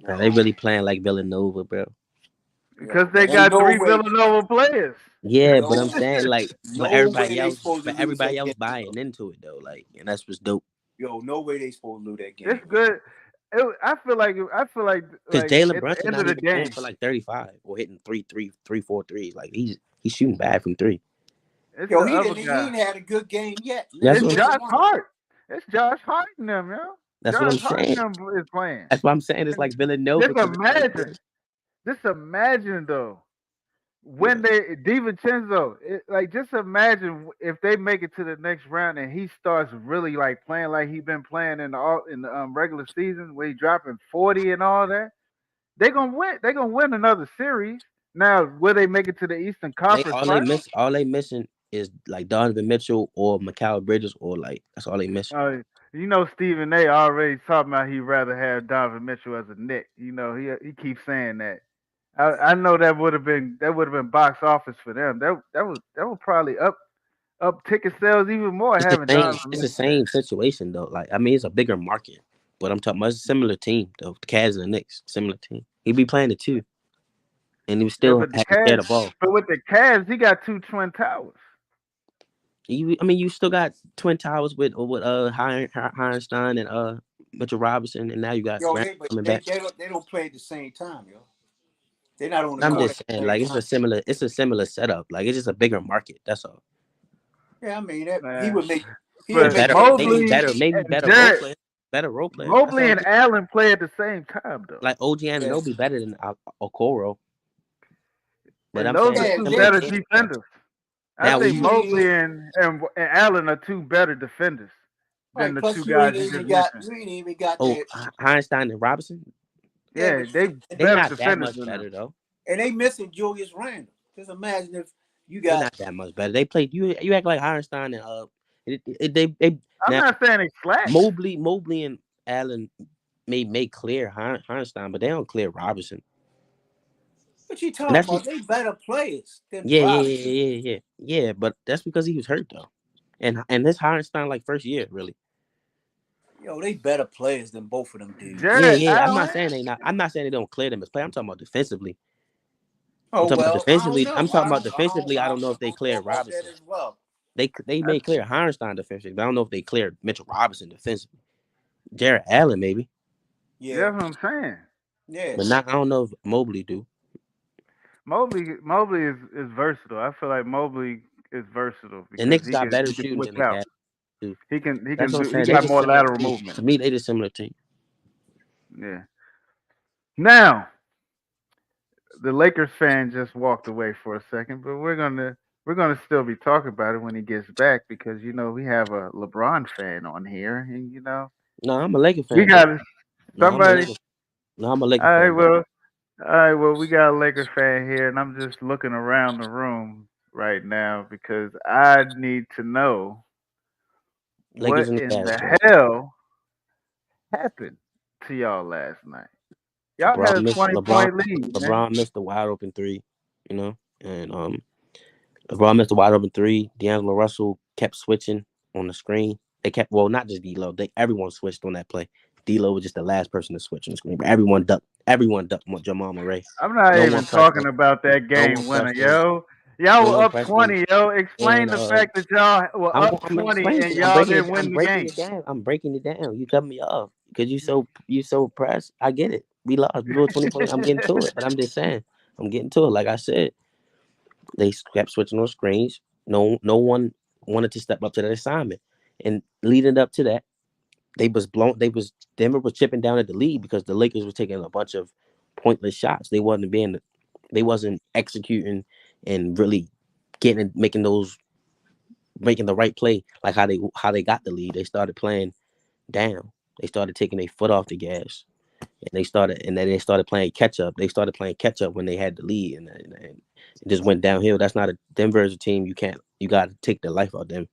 They really playing like Villanova, bro. Because they But ain't got no 3 way. Villanova players. Yeah, but No, I'm saying like, no way they supposed to lose everybody that else game. buying into it though, like, and that's what's dope. No way they supposed to lose that It's game. good. I feel like Because Jalen at the Brunson end of not the even going game, for like 35 or hitting 4 threes. Like he's shooting bad from three. it's the He other didn't. He guy. ain't had a good game yet. That's It's what Josh Hart. It's Josh Hart in them, yo. That's what I'm Josh Hart saying. them is playing. That's what I'm saying. It's And like Villanova just to the imagine, just imagine though, yeah. when they DiVincenzo, like just imagine if they make it to the next round and he starts really like playing like he been playing in the regular season where he dropping 40 and all that. They gonna win. They gonna win another series. Now, will they make it to the Eastern They Conference Finals? all they missing is like Donovan Mitchell or Mikal Bridges or like that's all they missing. Uh, Stephen A. already talking about he'd rather have Donovan Mitchell as a Knick. He keeps saying that. I know that would have been box office for them. That would probably up ticket sales even more having Donovan It's the Mitchell there. same situation though. Like I mean, it's a bigger market, but I'm talking about it's a similar team though. The Cavs and the Knicks, similar team. He be playing the two, and he would Yeah, still have to share the ball. but with the Cavs, he got two twin towers. I mean, you still got Twin Towers with Heinstein and Mitchell Robinson, and now you got Yo, Randall but coming back. they don't play at the same time, yo. They're not on the I'm court at just the saying, same like time. it's a similar setup. Like it's just a bigger market. That's all. Yeah, I mean that Man. he would But make Mobley Maybe and better role players. That's all Mobley I'm and saying. Allen play at the same time though. Like OG yeah. Anunoby better than Okoro, but And I'm those saying are Yeah, it's two similar better teams though. defenders. I Now when think you you ain't Mobley and Allen are two better defenders than right. the Plus two guys you just mentioned. you ain't even got oh that. Heinstein and Robinson, Yeah, Yeah, but they they better not that defenders much than them. better though. and they missing Julius Randle. Just imagine if you They got not that much better. They played you act like Heinstein and they I'm now not saying they slack. Mobley and Allen may clear Heinstein, but they don't clear Robinson. what you And talking that's about. They better players than yeah, yeah, Robinson. yeah, yeah, yeah, yeah. But that's because he was hurt though, and this Heinstein like first year really. Yo, they better players than both of them dudes. Yeah, Jared yeah. I'm not Allen, saying they not. I'm not saying they don't clear them as play. I'm talking about defensively. I'm Oh talking about well, I don't defensively. I'm know. talking about defensively. I don't know if I they don't know clear about that Robinson. as well. They I, may clear Heinstein defensively, but I don't know if they clear Mitchell Robinson defensively. Jared Allen maybe, Yeah, that's what I'm saying. yeah. but not. I don't know if Mobley do. Mobley is versatile. I feel like Mobley is versatile The because Knicks got better he can shooting switch than the out. Cavs do. He That's can what I'm do he saying. They got just more similar lateral team. movement. To me, they just similar team. Yeah. Now the Lakers fan just walked away for a second, but we're gonna still be talking about it when he gets back because we have a LeBron fan on here, and No, I'm a Laker we fan, bro. got No, I'm a somebody. Laker. No, I'm a Laker All right, fan, bro. we got a Laker fan here, and I'm just looking around the room right now because I need to know Lakers what and the in Cavs, the bro. hell happened to y'all last night. Y'all had a 20-point lead, man. LeBron missed the wide open three, you know, and LeBron missed the wide open three. D'Angelo Russell kept switching on the screen. They kept not just D'Lo, everyone switched on that play. D'Lo was just the last person to switch on the screen, but everyone ducked. Everyone ducked Jamal Murray. I'm not No one even pressed him. talking about that No one game winner, pressed him. yo. Y'all No were one up pressed him. 20, yo. And Explain the fact that y'all were up I'm 20 explaining and it. I'm y'all breaking it. didn't I'm win the breaking game. it down. I'm breaking it down. You cut me off because you so pressed. I get it. We lost. We blew a 20 point. I'm getting to it, but I'm just saying. I'm getting to it. Like I said, they kept switching on screens. No one wanted to step up to that assignment. And leading up to that, Denver was chipping down at the lead because the Lakers were taking a bunch of pointless shots. They wasn't executing and really making the right play like how they got the lead. They started playing down. They started taking their foot off the gas, and then they started playing catch up. They started playing catch up when they had the lead, and it just went downhill. That's not a Denver is a team you got to take the life out of them.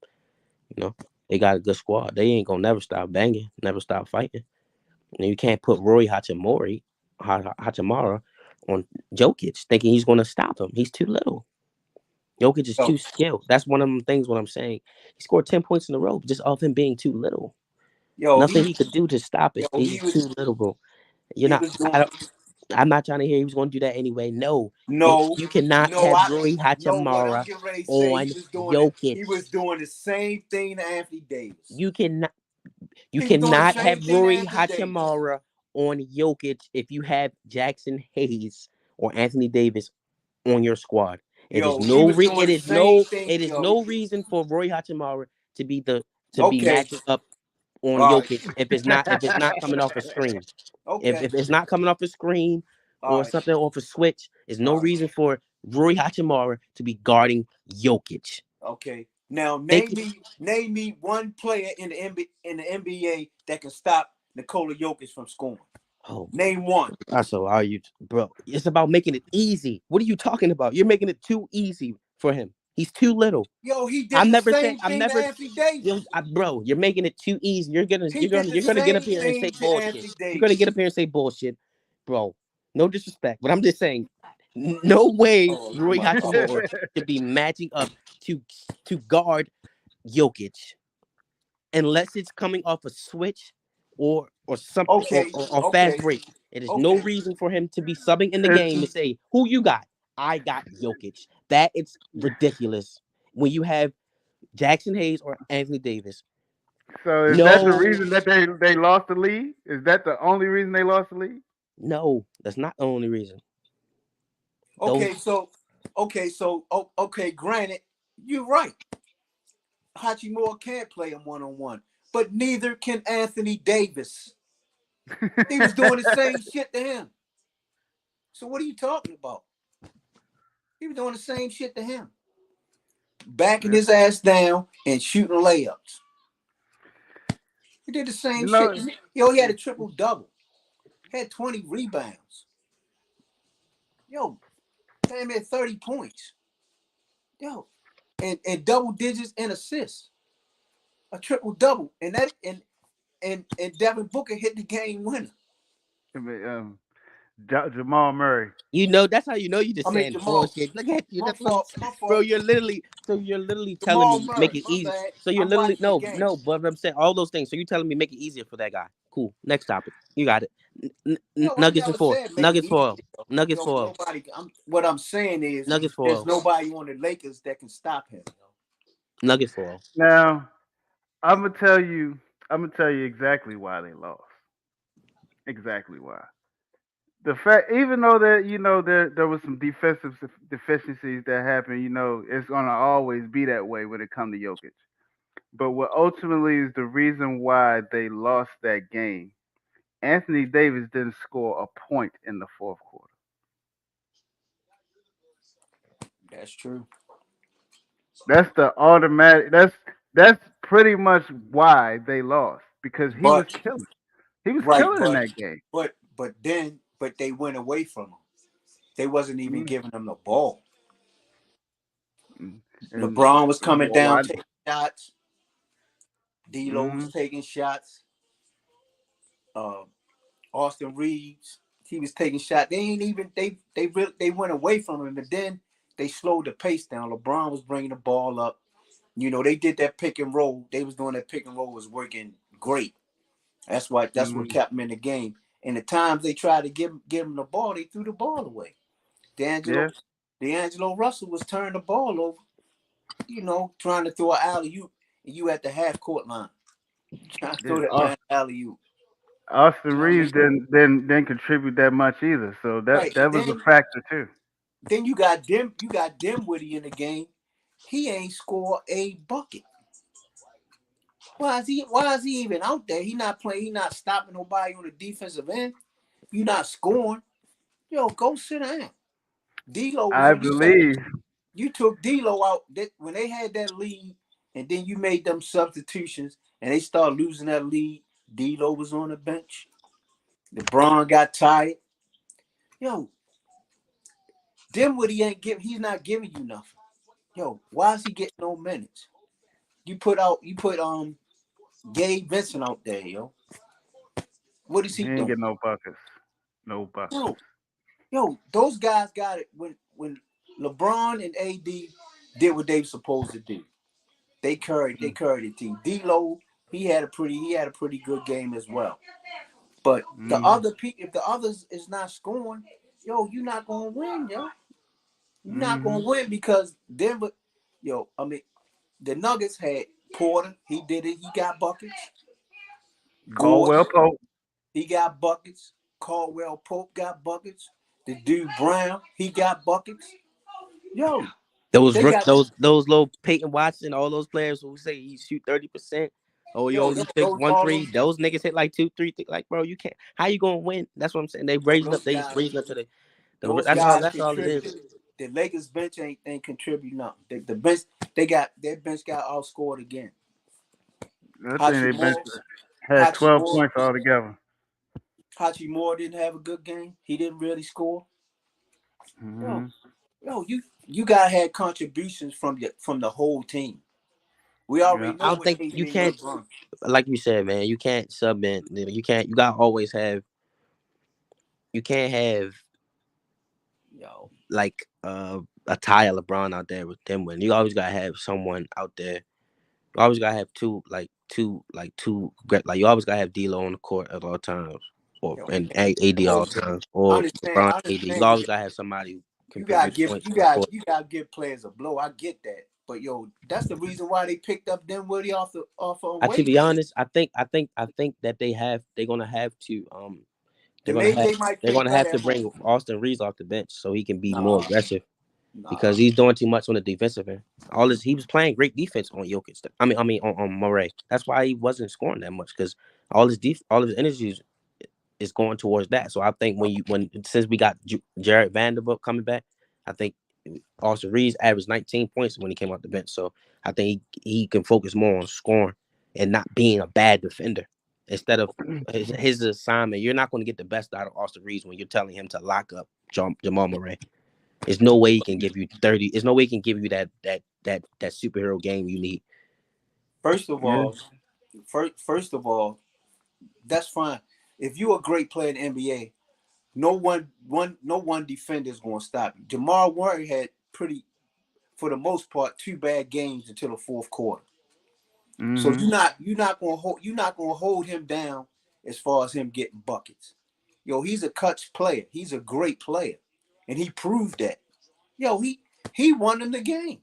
You know they got a good squad. They ain't gonna never stop banging, never stop fighting. And you can't put Roy Hachimura on Jokic thinking he's gonna stop him. He's too little. Jokic is Yo, too skilled. That's one of them things. What I'm saying, he scored 10 points in a row just off him being too little. yo, Nothing he could do to stop it. he He's too little, bro. You're he not. was doing I'm not trying to hear he was going to do that anyway. No, no, you cannot no. have I Rui no. What I'm Hachimura getting ready to say, on Jokic. He was doing the same thing to Anthony Davis. You cannot. You He was doing the cannot same have thing to Rui Anthony Davis. Hachimura on Jokic if you have Jackson Hayes or Anthony Davis on your squad. It is Yo, he no was re- doing the same thing. it is Yo, no reason for Roy Hachimura to be okay, matching up on All right. Jokic if it's not coming off a screen. If Okay. if it's not coming off a screen All or right. something off a switch, there's no All right. reason for Rui Hachimura to be guarding Jokic. Okay. Now Make name me one player in the NBA that can stop Nikola Jokic from scoring. oh, Name one. so are you, bro? It's about making it easy. What are you talking about? You're making it too easy for him. He's too little. Yo, he did I'm the never saying. same I'm thing to never, Anthony Davis. bro. You're making it too easy. You're gonna, He you're did gonna, the you're gonna get up same here and say thing to bullshit. Anthony You're gonna Davis. get up here and say bullshit, bro. No disrespect, but I'm just saying, no way Oh Rui my. Oh, Hachimura should be matching up to to guard Jokic unless it's coming off a switch or something okay. or fast Okay. break. It is no Okay. reason for him to be subbing in the It's, game and say, "Who you got? I got Jokic." That it's ridiculous when you have Jackson Hayes or Anthony Davis. so is that the No, reason that they lost the league? Is that the only reason they lost the league? no, that's not the only reason. Those Okay. Okay. Granted, you're right. Hachimura can't play him 1-on-1, but neither can Anthony Davis. He was doing the same shit to him. So what are you talking about? He was doing the same shit to him, backing Yeah. his ass down and shooting layups. He did the You same shit. know, Yo, he had a triple double, had 20 rebounds. Yo, damn at 30 points. Yo, and double digits and assists. A triple double. And Devin Booker hit the game winner. I mean, Jamal Murray. that's how you know you just I mean saying Jamal. bullshit. Look at you. My That's what I'm fault. saying. My Bro, fault. you're literally telling Jamal me make Murray. it My easy. bad. So you're I'm literally watching the no, game. no, but I'm saying all those things. So you're telling me make it easier for that guy. Cool. Next topic. You got it. Yo, I Nuggets and never four. said make it Nuggets easy. foil. Nuggets Yo, foil. nobody. What I'm saying is, Nuggets there's foil. nobody on the Lakers that can stop him. Nuggets foil. Now, I'm gonna tell you. I'm gonna tell you exactly why they lost. Exactly why. The fact, even though that there was some defensive deficiencies that happened, it's gonna always be that way when it comes to Jokic. But what ultimately is the reason why they lost that game? Anthony Davis didn't score a point in the fourth quarter. That's true. That's the automatic. That's pretty much why they lost because he was But killing. He was right, killing in that game. but they went away from him. They wasn't even Mm, giving him the ball. mm. And LeBron was coming well, down why? taking shots. D'Lo was Mm, taking shots. Uh, Austin Reeves, he was taking shots. They ain't even they went away from him, and then they slowed the pace down. LeBron was bringing the ball up. They did that pick and roll. They was doing that pick and roll was working great. That's what mm, kept him in the game. And the times they tried to give him the ball, they threw the ball away. D'Angelo yeah, D'Angelo Russell was turning the ball over, trying to throw an alley oop, and you at the half court line trying to yeah. throw that man alley oop. Austin You know what I Reeves mean? didn't contribute that much either. So that Right. And that was a factor too. then you got Dimwitty in the game. He ain't score a bucket. Why is he even out there? He not playing, he not stopping nobody on the defensive end. You not scoring. Yo, go sit down. D'Lo was I in. believe. You took D'Lo out when they had that lead, and then you made them substitutions, and they started losing that lead. D'Lo was on the bench. LeBron got tired. Yo, Dimwitty ain't give. He's not giving you nothing. Yo, why is he getting no minutes? You put Gabe Vincent out there, yo. What is He he ain't doing? getting no buckets. No buckets. Yo, those guys got it when LeBron and AD did what they were supposed to do. They Mm, carried the team. D'Lo, he had a pretty good game as well. But the mm, other people, if the others is not scoring, yo, you're not gonna win, yo. You're not gonna mm-hmm. win because Denver, I mean, the Nuggets had Porter, he did it, he got buckets. Gordon, Caldwell Pope. he got buckets. Caldwell Pope got buckets. The dude Brown, he got buckets. Yo, Those they got those little Peyton Watson, all those players who say he shoot 30%. Oh, you Yo, only took those one all three. them Those niggas hit like 2, 3. Like, bro, you can't. How you gonna win? That's what I'm saying. They raising up. those They guys raising up to the. those That's all. guys That's all it contribute. is. The Lakers bench ain't contribute nothing. The bench they got their bench got outscored again. I think they Hachimura had 12 Hachimura points altogether. Hachimura didn't have a good game. He didn't really score. Yo, Hmm. you gotta have contributions from the whole team. We Yeah. already I know don't what think AD you and can't. LeBron. Like you said, man, you can't sub in. You can't. You gotta always have. You can't have like a Ty or LeBron out there with them when you always gotta have someone out there. You always gotta have two great like you always gotta have D'Lo on the court at all times. Or Yo, and AD yo, all times. Or LeBron I AD. You understand. always gotta have somebody who contribute points on the court. You gotta give players a blow. I get that, but yo, that's the reason why they picked up Dinwiddie off of To waivers. be honest, I think that they're gonna have to they're Then gonna have they might they're play gonna have better to at home. bring Austin Reeves off the bench so he can be more Nah, aggressive. nah. Because he's doing too much on the defensive end. He was playing great defense on Jokic. I mean on Murray. That's why he wasn't scoring that much because all his energy is going towards that. So I think when since we got Jared Vanderbilt coming back, I think Austin Reeves averaged 19 points when he came off the bench. So I think he can focus more on scoring and not being a bad defender instead of his assignment. You're not going to get the best out of Austin Reeves when you're telling him to lock up Jamal Murray. There's no way he can give you 30. There's no way he can give you that superhero game you need. First of Yeah. all, first of all, that's fine. If you're a great player in the NBA, no one defender is going to stop you. Jamal Murray had pretty, for the most part, two bad games until the fourth quarter. So Hmm. you're not gonna hold him down as far as him getting buckets. Yo, he's a clutch player. He's a great player, and he proved that. Yo, he won in the game.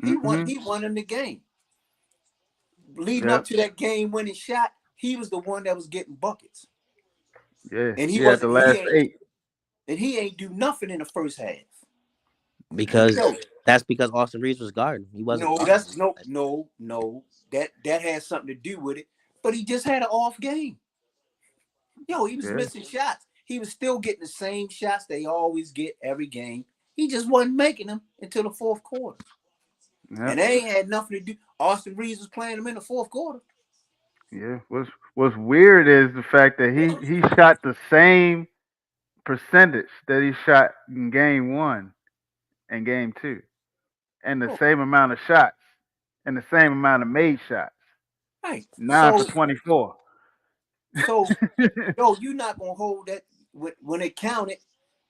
Hmm. He won in the game. Leading up Yep. to that game winning shot, he was the one that was getting buckets, Yeah. and He had the last 8. he ain't do nothing in the first half. Because Yo, that's because Austin Reeves was guarding. He wasn't no, guarding. that has something to do with it. But he just had an off game. Yo, he was Yeah. missing shots. He was still getting the same shots they always get every game. He just wasn't making them until the fourth quarter. And Yep. they ain't had nothing to do. Austin Reeves was playing them in the fourth quarter. Yeah. What's weird is the fact that he shot the same percentage that he shot in game 1 and game 2, and the Oh, same amount of shots and the same amount of made shots. right. 9 for 24. So, yo, you're not gonna hold that when it counted.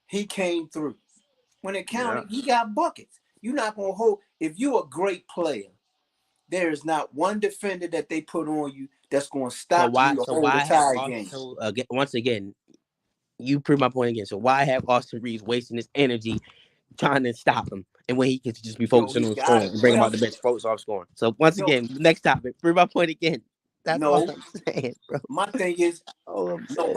He came through. When it Yeah. counted, he got buckets. You're not gonna hold. If you're a great player, there is not one defender that they put on you that's gonna So stop you why? to So hold a why have tie Austin? game. So once again, you prove my point again. So why have Austin Reeves wasting his energy trying to stop him, and when he could just be Yo, focusing he on got scoring it. and bring him out Well, the bench, focus off scoring. So once yo, again, next topic. Prove my point again. That's all no. I'm saying, bro. My thing is, All I'm no, saying.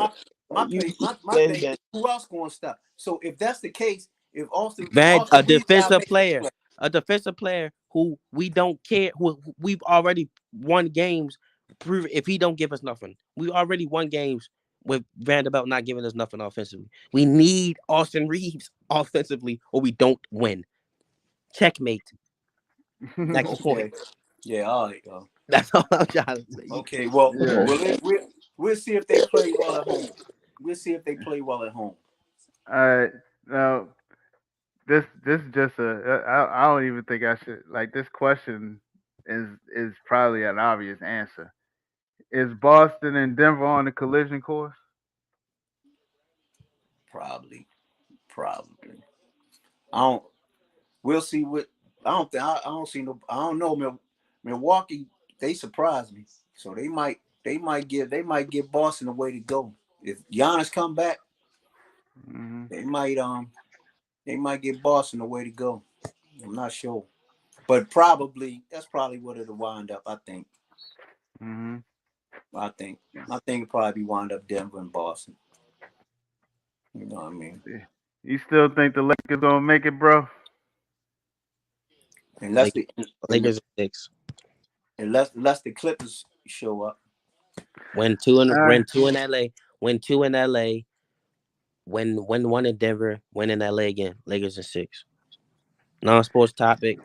You keep my saying thing is, that. who else gonna stop? So if that's the case, if Man, Austin Reeves gotta make his play, a defensive player who we don't care, who we've already won games. Prove if he don't give us nothing, we already won games with Vanderbilt not giving us nothing offensively. We need Austin Reeves offensively, or we don't win. Checkmate. Next point. okay, yeah, all right, That's all I'm trying to say. You okay. can't Well, say Yeah. we'll see if they play well at home. We'll see if they play well at home. All right. Now this is just a. I don't even think I should like this question is probably an obvious answer. Is Boston and Denver on the collision course? Probably, probably. I don't. We'll see what. I don't think. I don't see no. I don't know. Milwaukee. They surprised me. So they might give Boston a way to go. If Giannis come back, Hmm. they might they might give Boston a way to go. I'm not sure. But probably that's probably what it'll wind up, I think. Hmm. I think I think it'll probably wind up Denver and Boston. You know what I mean? You still think the Lakers gonna make it, bro? And that's Lakers, and Lakers 6. unless the Clippers show up. Win two in Uh, win two in LA. Win two in LA. Win one in Denver. Win in LA again. Lakers in 6. Non-sports topic,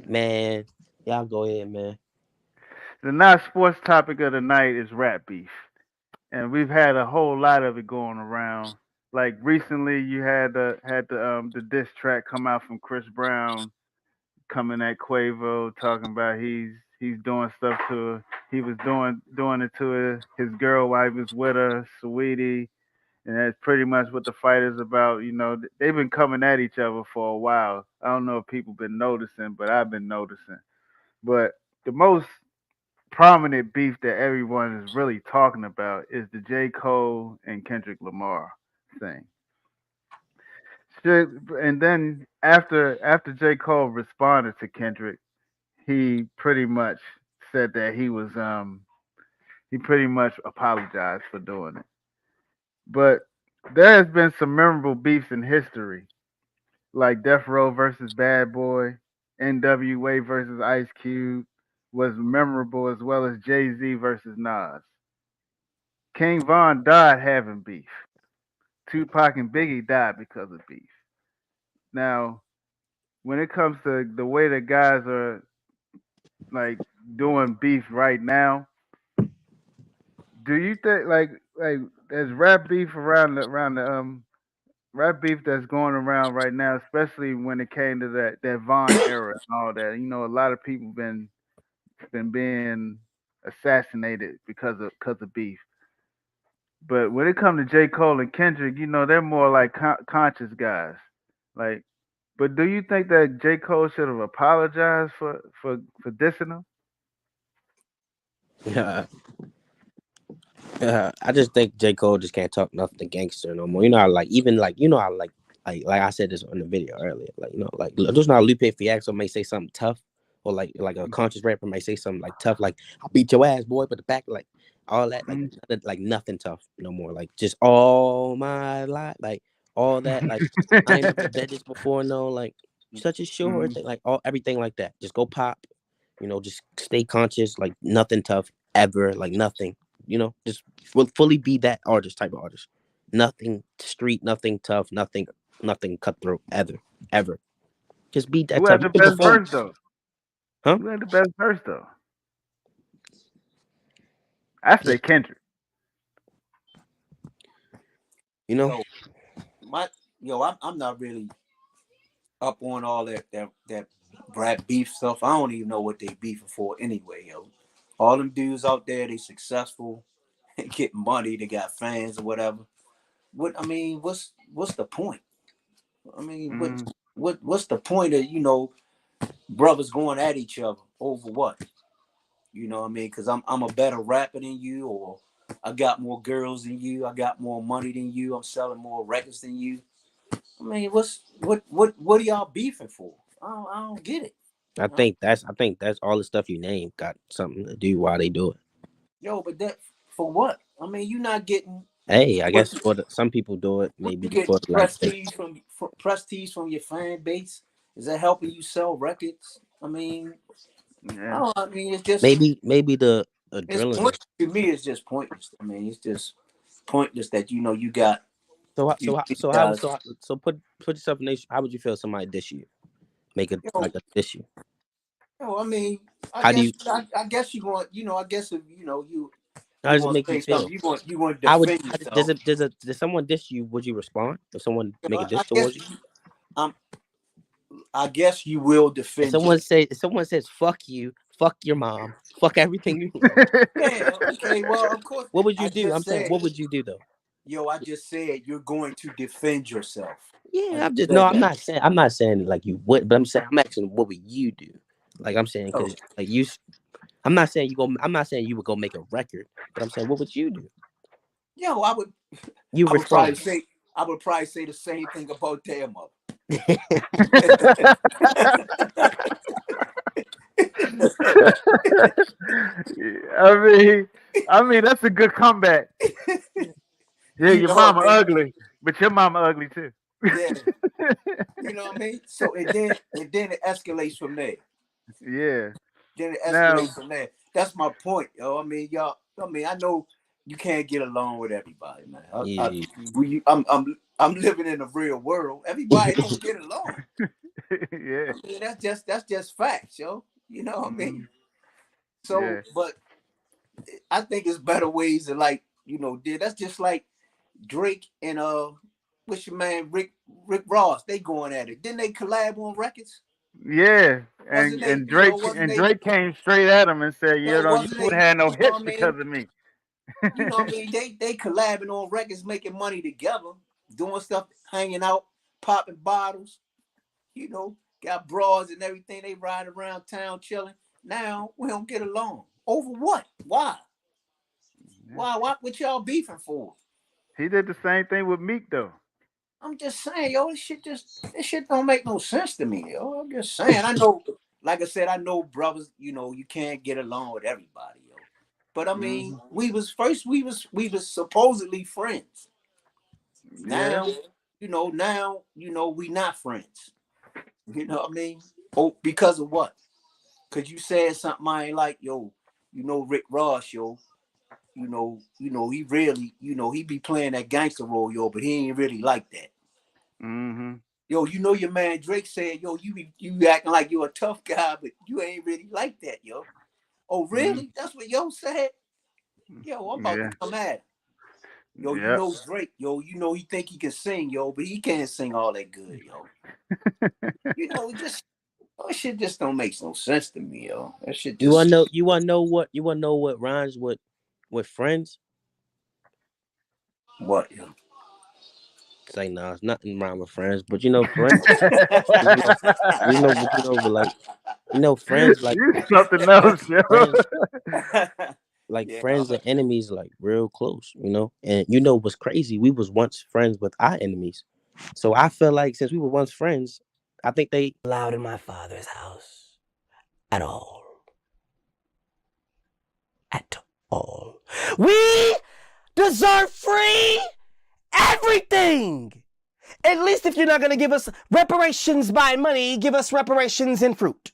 man. Y'all go ahead, man. the not sports topic of the night is rap beef, and we've had a whole lot of it going around. Like recently, you had the diss track come out from Chris Brown coming at Quavo, talking about he's doing stuff to her. He was doing it to his girl while he was with her, Sweetie, and that's pretty much what the fight is about. They've been coming at each other for a while. I don't know if people been noticing, but I've been noticing. But the most prominent beef that everyone is really talking about is the J. Cole and Kendrick Lamar thing. And then after J. Cole responded to Kendrick, he pretty much said that he pretty much apologized for doing it. But there has been some memorable beefs in history, like Death Row versus Bad Boy, NWA versus Ice Cube was memorable, as well as Jay Z versus Nas. King Von died having beef. Tupac and Biggie died because of beef. Now, when it comes to the way that guys are like doing beef right now, do you think like there's rap beef around the rap beef that's going around right now, especially when it came to that Vaughn era and all that. A lot of people been being assassinated because of beef. But when it comes to J. Cole and Kendrick, they're more like conscious guys. Like, but do you think that J. Cole should have apologized for dissing him? I just think J. Cole just can't talk nothing gangster no more. You know how like even like you know how like I said this in the video earlier. Like like just not Lupe Fiasco may say something tough, or like a conscious rapper may say something like tough, like I'll beat your ass, boy, but the back like all that like nothing tough no more. Like just all my life, like all that like I ain't never did this before. No, like such a short Mm. thing, like all everything like that. Just go pop, just stay conscious, like nothing tough ever, like nothing. Just will fully be that artist type of artist. Nothing street, nothing tough, nothing cutthroat ever. Just be that Who tough. had You the can best perform, verse though? huh? Who had the best verse though? I say Just Kendrick. you know, Yo, my I'm not really up on all that rap beef stuff. I don't even know what they beefing for anyway, yo. All them dudes out there, they successful, getting money, they got fans or whatever. What's the point? I mean, Mm. what's the point of brothers going at each other over what? You know what I mean? Because I'm a better rapper than you, or I got more girls than you, I got more money than you, I'm selling more records than you. I mean, what are y'all beefing for? I don't get it. I think that's all the stuff you named got something to do why they do it. Yo, but that for what? I mean, you're not getting Hey, I what guess for some people do it what maybe you get for like prestige from your fan base. Is that helping you sell records? Yeah. I mean, it's just maybe the it's adrenaline. point to me. It's just pointless. I mean, it's just pointless that you got you guys. So put yourself in nation. How would you feel if somebody dish you? Make it Yo, like a dish you. I mean, How do you? I guess you want I guess if How you does it want to make you say something, feel? you want to How would defend how, does yourself. it does someone dish you? Would you respond if someone make a I dish guess towards you? um I guess you will defend yourself. If someone says "fuck you," "fuck your mom," "fuck everything you," Yeah, okay. Well, of course, what would you I do? just I'm saying, said, what would you do though? I just said you're going to defend yourself. I Yeah, just I'm just no. said I'm that. not saying. I'm not saying like you would, but I'm saying I'm asking what would you do? Like I'm saying Oh, because like you. I'm not saying you go. I'm not saying you would go make a record, but I'm saying what would you do? I would. You I would probably respond. say. I would probably say the same thing about their mother. I mean, that's a good comeback. Yeah, You your know what mama I mean? ugly, but your mama ugly too. Yeah. You know what I mean? So and then it escalates from there. Yeah. Then it Now, escalates from there. That's my point, yo. I mean, y'all. I mean, I know you can't get along with everybody, man. Yeah. I'm living in the real world. Everybody don't get along. yeah. I mean, that's just facts, yo. You know what I Hmm. mean? So, Yeah. but I think it's better ways to like, that's just like Drake and what's your man Rick Ross? They going at it. Didn't they collab on records? Yeah. Wasn't And they? and Drake Wasn't and they? Drake came straight at him and said, you Wasn't would they? have no You know hits what I mean? because of me. You know what I mean? They collabing on records, making money together, doing stuff, hanging out, popping bottles. Got bras and everything. They ride around town chilling. Now we don't get along. Over what? Why? Yeah. Why? What y'all beefing for? He did the same thing with Meek though. I'm just saying, yo, this shit don't make no sense to me, yo. I'm just saying. I know, like I said, I know brothers, you can't get along with everybody, yo. But I mean, Hmm. we was supposedly friends. Yeah. Now, we not friends. You know what I mean? Oh, because of what? Because you said something I ain't like, yo, Rick Ross, yo. He really, he be playing that gangster role, yo, but he ain't really like that. Hmm. Yo, your man Drake said, yo, you acting like you're a tough guy, but you ain't really like that, yo. Oh, Hmm. really? That's what yo said? Yo, I'm about to Yeah. come at him. Yo, Yep. Drake, yo, he think he can sing, yo, but he can't sing all that good, yo. Just that shit just don't make no sense to me, yo. That shit You wanna just know? You wanna know what rhymes with friends? what, yo. Say nah, it's nothing rhyme with friends. But friends. You know, but like friends like You something else, yo. friends like Yeah. friends and enemies like real close. And what's crazy? We was once friends with our enemies, so I feel like since we were once friends, I think they allowed in my father's house at all. At all. We deserve free everything. At least if you're not going to give us reparations by money, give us reparations in fruit.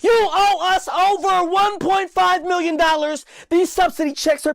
You owe us over $1.5 million. These subsidy checks are